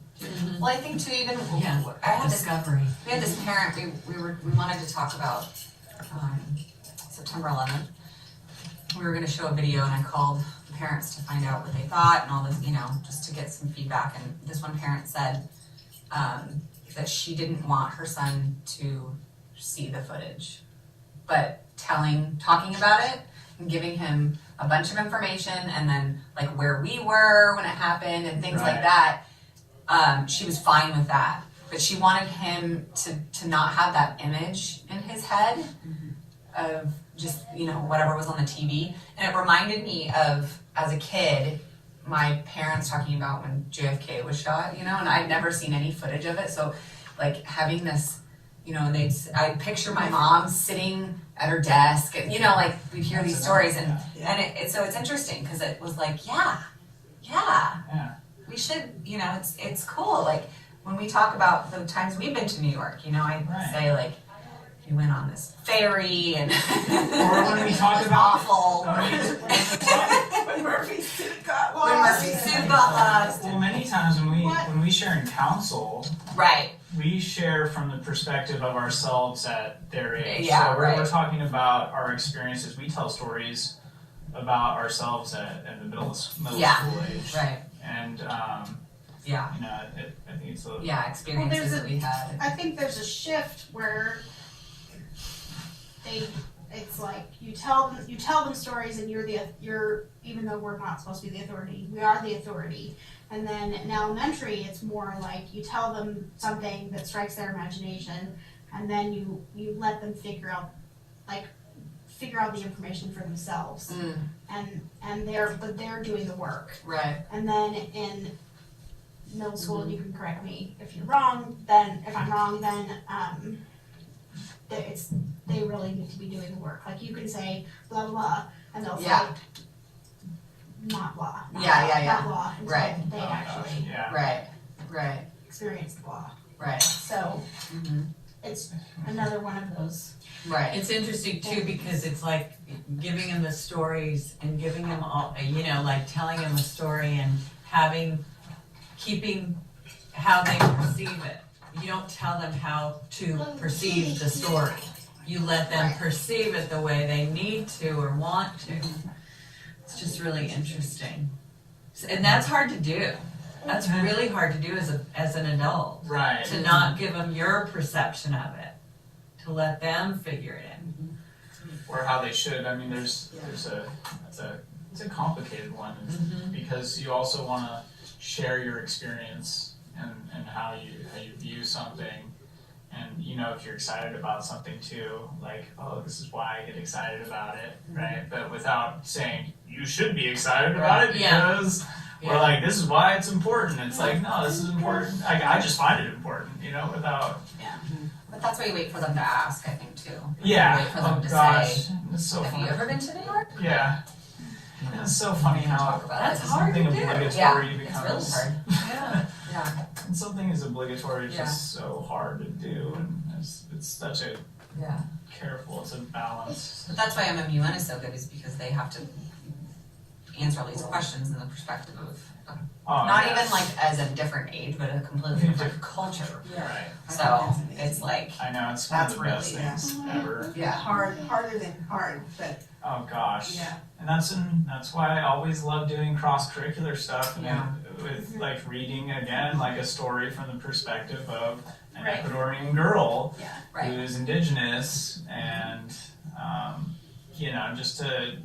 S6: Well, I think too, even,
S3: Yeah.
S6: I had this,
S3: Discovery.
S6: we had this parent, we wanted to talk about, September 11th. We were gonna show a video and I called the parents to find out what they thought and all this, just to get some feedback. And this one parent said, that she didn't want her son to see the footage. But talking about it and giving him a bunch of information and then like where we were when it happened and things like
S2: Right.
S6: that, she was fine with that. But she wanted him to not have that image in his head of just, whatever was on the TV. And it reminded me of, as a kid, my parents talking about when JFK was shot, and I'd never seen any footage of it. So like having this, I'd picture my mom sitting at her desk and, like we'd hear these stories and so it's interesting because it was like, yeah,
S2: Yeah.
S6: we should, it's cool. Like when we talk about the times we've been to New York, I
S2: Right.
S6: say like, we went on this ferry and
S2: Or when we
S6: it
S2: talk
S6: was
S2: about
S6: awful.
S4: When Murphy's got
S6: We must be
S4: lost.
S6: soon got lost.
S2: Well, many times
S1: What?
S2: when we share in council,
S6: Right.
S2: we share from the perspective of ourselves at their age.
S6: Yeah,
S2: so
S6: right.
S2: we're talking about our experiences. We tell stories about ourselves at the middle
S6: Yeah.
S2: school age.
S6: Right.
S2: And
S6: Yeah.
S2: you know, I think it's a
S6: Yeah. Experiences
S1: Well,
S6: that we had.
S1: I think there's a shift where it's like you tell them stories and you're even though we're not supposed to be the authority, we are the authority. And then in elementary, it's more like you tell them something that strikes their imagination, and then you let them figure out the information for themselves. And they're doing the work.
S6: Right.
S1: And then in middle school, and you can correct me if you're wrong, then if I'm wrong, then they really need to be doing the work. Like you can say blah blah, blah and they'll
S6: Yeah.
S1: say not blah. Not
S6: Yeah,
S1: blah,
S6: yeah, yeah.
S1: Not blah until
S6: Right.
S1: they
S2: oh gosh,
S1: actually
S2: yeah.
S6: Right. Right.
S1: experience the blah.
S6: Right.
S1: So
S6: Mm-hmm.
S1: it's another one of those.
S6: Right.
S3: It's interesting too, because it's like giving them the stories and giving them all, you know, like telling them a story and keeping how they perceive it. You don't tell them how to perceive the story. You let them
S6: Right.
S3: perceive it the way they need to or want to. It's just really interesting. And that's hard to do. That's really hard to do as an adult.
S2: Right.
S3: To not give them your perception of it. To let them figure it in.
S2: Or how they should. I mean, it's a complicated one because you also want to share your experience and how you view something. And you know, if you're excited about something too, like, oh, this is why I get excited about it, right? But without saying you should be excited about it
S3: Yeah.
S2: because we're
S3: Yeah.
S2: like, this is why it's important. It's like, no, this is important. I just find it important, you know, without.
S6: But that's why you wait for them to ask, I think, too.
S2: Yeah.
S6: You wait for them
S2: Oh
S6: to
S2: gosh,
S6: say,
S2: it's so
S6: have
S2: funny.
S6: you ever been to New York?
S2: Yeah. It's so funny how
S6: Talk about
S3: That's
S6: it.
S3: hard
S2: something
S3: to do.
S2: obligatory
S6: Yeah, it's really
S2: becomes
S6: hard.
S3: Yeah.
S6: Yeah.
S2: and something is obligatory is
S6: Yeah.
S2: just so hard to do, and it's such a
S6: Yeah.
S2: careful, it's a balance.
S6: But that's why MMUN is so good, is because they have to answer all these questions in the perspective of
S2: Oh,
S6: not
S2: yeah.
S6: even like as a different age, but a completely different culture.
S2: Right.
S6: So it's like,
S2: I know it's one of the
S4: That's
S2: best
S4: really,
S2: things ever.
S6: yeah.
S4: Harder than hard, but
S2: Oh gosh.
S4: yeah.
S2: And that's why I always love doing cross curricular stuff and
S6: Yeah.
S2: with like reading again like a story from the perspective of an
S1: Right.
S2: Ecuadorian girl
S6: Right.
S2: who is indigenous and you know, just to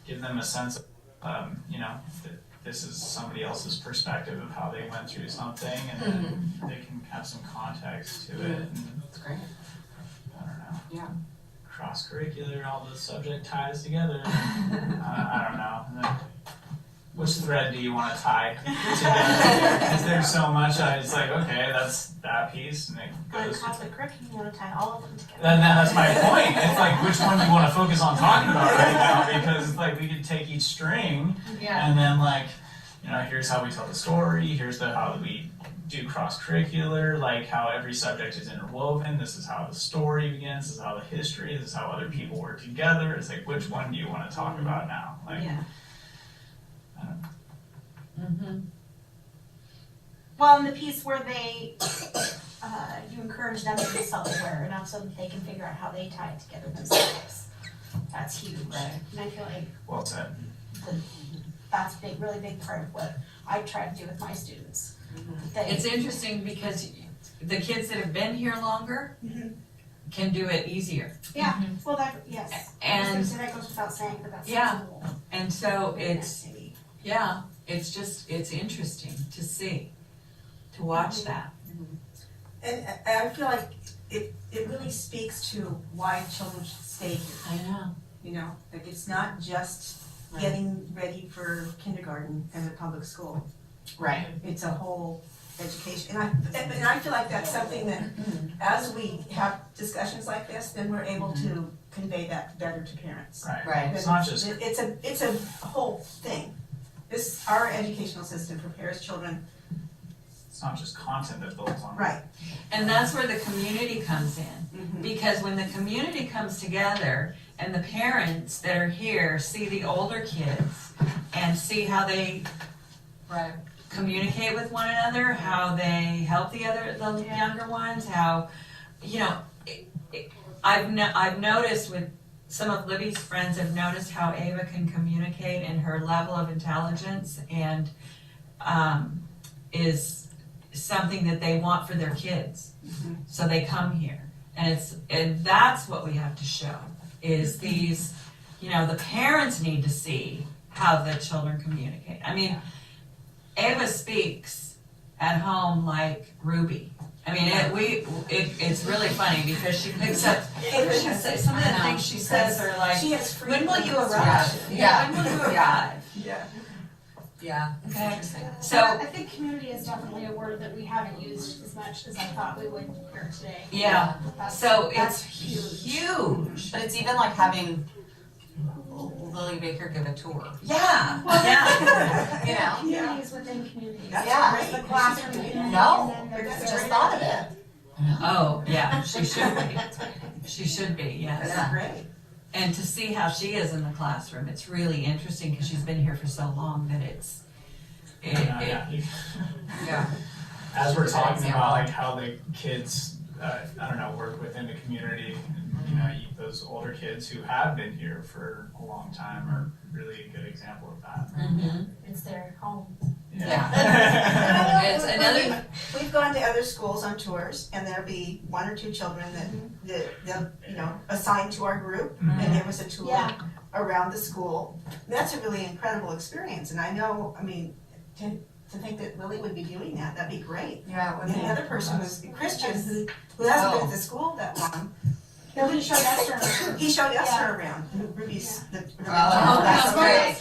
S2: give them a sense of you know, that this is somebody else's perspective of how they went through something and then they can have some context to it and
S6: It's great.
S2: I don't know.
S6: Yeah.
S2: Cross curricular, all the subject ties together. I don't know. And then, which thread do you want to tie together? Because there's so much. It's like, okay, that's that piece, and it
S1: Like
S2: goes.
S1: Catholic curriculum, you want to tie all of them together.
S2: That's my point. It's like, which one do you want to focus on talking about right now? Because it's like we could take each string
S1: Yeah.
S2: and then like, you know, here's how we tell the story. Here's how we do cross curricular. Like how every subject is interwoven. This is how the story begins. This is how the history. This is how other people work together. It's like, which one do you want to talk about now? Like,
S1: Yeah.
S2: I don't know.
S3: Mm-hmm.
S1: Well, in the piece where you encourage them to be self-aware enough so that they can figure out how they tie it together themselves. That's huge.
S6: Right.
S1: And I feel like
S2: Well said.
S1: that's a really big part of what I try to do with my students. They-
S3: It's interesting because the kids that have been here longer can do it easier.
S1: Yeah, well, yes.
S3: And-
S1: That goes without saying, but that's
S3: Yeah.
S1: cool.
S3: And so it's,
S1: Maybe.
S3: yeah, it's interesting to see, to watch that.
S4: And I feel like it really speaks to why children should stay here,
S3: I know.
S4: you know? Like, it's not just getting ready for kindergarten in the public school.
S6: Right.
S4: It's a whole education, and I feel like that's something that, as we have discussions like this, then we're able to convey that better to parents.
S2: Right.
S6: Right.
S2: It's not just.
S4: It's a whole thing. Our educational system prepares children
S2: it's not just content that builds on.
S4: Right.
S3: And that's where the community comes in.
S4: Mhm.
S3: Because when the community comes together and the parents that are here see the older kids and see how they
S6: Right.
S3: communicate with one another, how they help the younger ones, how, you know, I've noticed with some of Libby's friends, I've noticed how Ava can communicate and her level of intelligence and is something that they want for their kids. So they come here. And that's what we have to show is these, you know, the parents need to see how the children communicate. I mean, Ava speaks at home like Ruby. I mean, it's really funny because she picks up, some of the things she says are like,
S4: She has free.
S3: when will you arrive?
S6: Yeah.
S3: When will you
S6: Yeah.
S3: arrive?
S4: Yeah.
S6: Yeah, it's
S3: Okay.
S6: interesting.
S3: So,
S1: I think community is definitely a word that we haven't used as much as I thought we would here today.
S3: yeah,
S1: That's-
S3: so
S1: that's
S3: it's huge.
S6: But it's even like having Lily Baker give a tour.
S3: Yeah, yeah.
S6: You know?
S1: Communities within communities.
S4: That's
S6: Yeah.
S1: There's the classroom community,
S6: No,
S1: and then there's
S6: I
S1: the
S6: just thought of it.
S3: Oh, yeah, she should be. She should be, yes.
S4: That's great.
S3: And to see how she is in the classroom, it's really interesting because she's been here for so long that
S2: Yeah.
S6: Yeah.
S2: As we're
S6: Good
S2: talking
S6: example.
S2: about like how the kids, I don't know, work within the community, you know, those older kids who have been here for a long time are really a good example of that.
S3: Mhm.
S1: It's their home.
S2: Yeah.
S3: It's another,
S4: We've gone to other schools on tours, and there'll be one or two children that they'll, you know, assign to our group, and give us a tour
S1: Yeah.
S4: around the school. That's a really incredible experience, and I know, I mean, to think that Lily would be doing that, that'd be great.
S6: Yeah, it would
S4: And
S6: be.
S4: the other person was Christian, who hasn't been at the school that long.
S1: Nobody showed us around.
S4: He showed us
S1: Yeah.
S4: her around, Ruby's, the.
S6: Oh, that's great.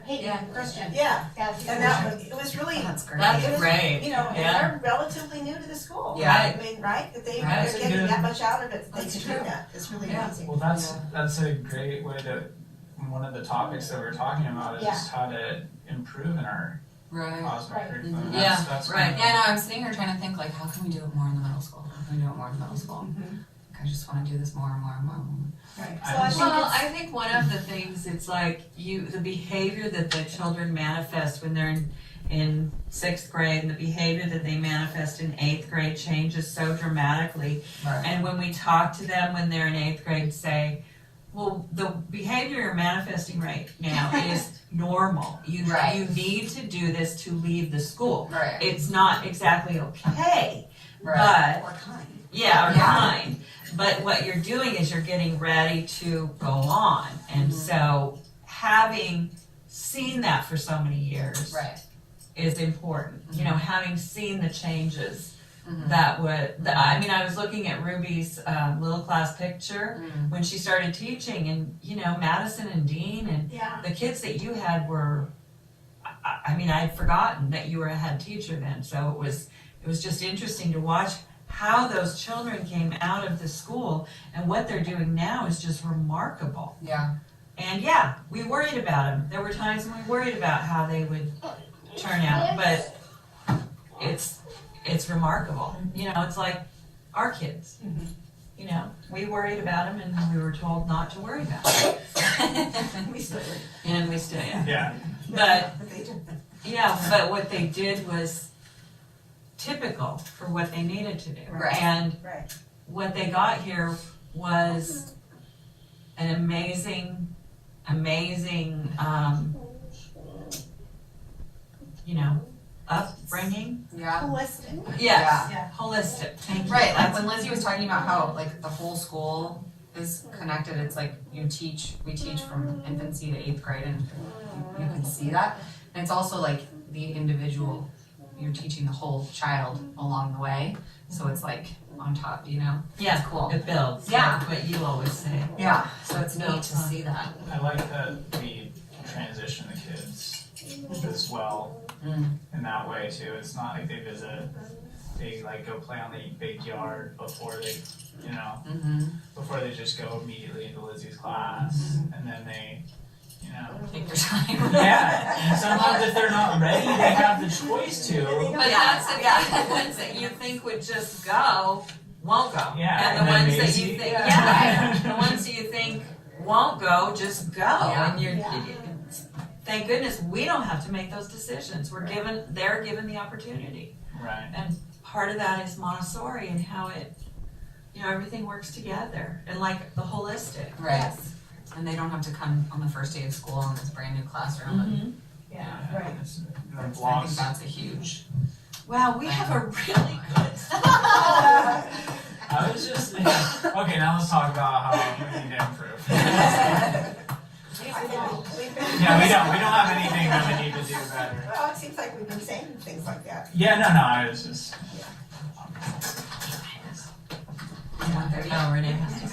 S1: Hayden, Christian.
S4: Yeah,
S1: Yeah.
S4: and that, it was really,
S6: That's great.
S3: that's
S4: it was,
S3: great.
S4: you know, and
S3: Yeah.
S4: they're relatively new to the school.
S6: Yeah.
S4: I mean, right, that they're
S3: Right.
S4: getting that much out of it, that they
S6: That's
S4: could do
S6: true.
S4: that, it's really
S3: Yeah.
S4: amazing.
S2: Well, that's a great way to, one of the topics that we're talking about is
S1: Yeah.
S2: just how to improve in our
S6: Right.
S2: cosmic
S1: Right.
S2: curriculum.
S3: Yeah,
S2: That's
S3: right.
S6: Yeah, no, I'm sitting here trying to think like, how can we do it more in the middle school? How can we do it more in the middle school?
S4: Mhm.
S6: Like, I just want to do this more and more and more.
S4: Right.
S1: So I think
S3: Well,
S1: it's-
S3: I think one of the things, it's like the behavior that the children manifest when they're in 6th grade and the behavior that they manifest in 8th grade changes so dramatically.
S6: Right.
S3: And when we talk to them when they're in 8th grade, say, well, the behavior you're manifesting right now is normal.
S6: Right.
S3: You need to do this to leave the school.
S6: Right.
S3: It's not exactly okay,
S6: Right.
S3: but
S4: Or kind.
S3: yeah, or
S6: Yeah.
S3: kind. But what you're doing is you're getting ready to go on. And so having seen that for so many years
S6: Right.
S3: is important. You know, having seen the changes
S6: Mhm.
S3: I mean, I was looking at Ruby's little class picture
S6: Mm.
S3: when she started teaching and, you know, Madison and Dean and
S1: Yeah.
S3: the kids that you had were, I mean, I'd forgotten that you were a head teacher then. So it was just interesting to watch how those children came out of the school and what they're doing now is just remarkable.
S6: Yeah.
S3: And yeah, we worried about them. There were times when we worried about how they would turn out, but it's remarkable. You know, it's like our kids.
S4: Mhm.
S3: You know, we worried about them and we were told not to worry about them.
S4: We still would.
S3: And we still, yeah.
S2: Yeah.
S3: But
S4: they do.
S3: yeah, but what they did was typical for what they needed to do.
S6: Right.
S3: And
S4: Right.
S3: what they got here was an amazing, you know, upbringing.
S6: Yeah.
S1: Holistic.
S3: Yes,
S1: Yeah.
S3: holistic, thank you.
S6: Right, like
S3: That's-
S6: when Lizzie was talking about how like the whole school is connected, it's like we teach from infancy to 8th grade and you can see that. And it's also like the individual, you're teaching the whole child along the way. So it's like on top, you know?
S3: Yeah,
S6: cool.
S3: it builds,
S6: Yeah.
S3: like what you always say.
S6: Yeah. So it's neat
S3: builds
S6: to
S3: on.
S6: see that.
S2: I like that we transition the kids as well
S6: Mm.
S2: in that way too. It's not like they visit, they like go play on the big yard before they, you know,
S6: Mm-hmm.
S2: before they just go immediately into Lizzie's class. And then they you know.
S6: Take your time.
S2: Yeah, and sometimes if they're not ready, they have the choice to.
S3: But that's the thing, the ones that you think would just go, won't go.
S2: Yeah,
S3: And the
S2: and then
S3: ones that
S2: Maisie-
S3: you think,
S2: yeah.
S3: yeah, the ones that you think won't go, just go.
S6: Yeah.
S3: And thank goodness, we don't have to make those decisions. They're given the opportunity.
S2: Right.
S3: And part of that is Montessori and how everything works together and like the holistic.
S6: Right. And they don't have to come on the first day of school in this brand new classroom. And,
S4: Yeah,
S2: Yeah,
S4: right.
S2: it's- the
S6: I think
S2: blocks.
S6: that's a huge.
S3: Wow, we have a really good.
S2: I was just okay. Now let's talk about how we need to improve. Yeah, we don't have anything that we need to do better.
S4: Well, it seems like we've been saying things like that.
S2: Yeah, no, I was just.
S6: 1:30.
S3: Oh, Renee has to go.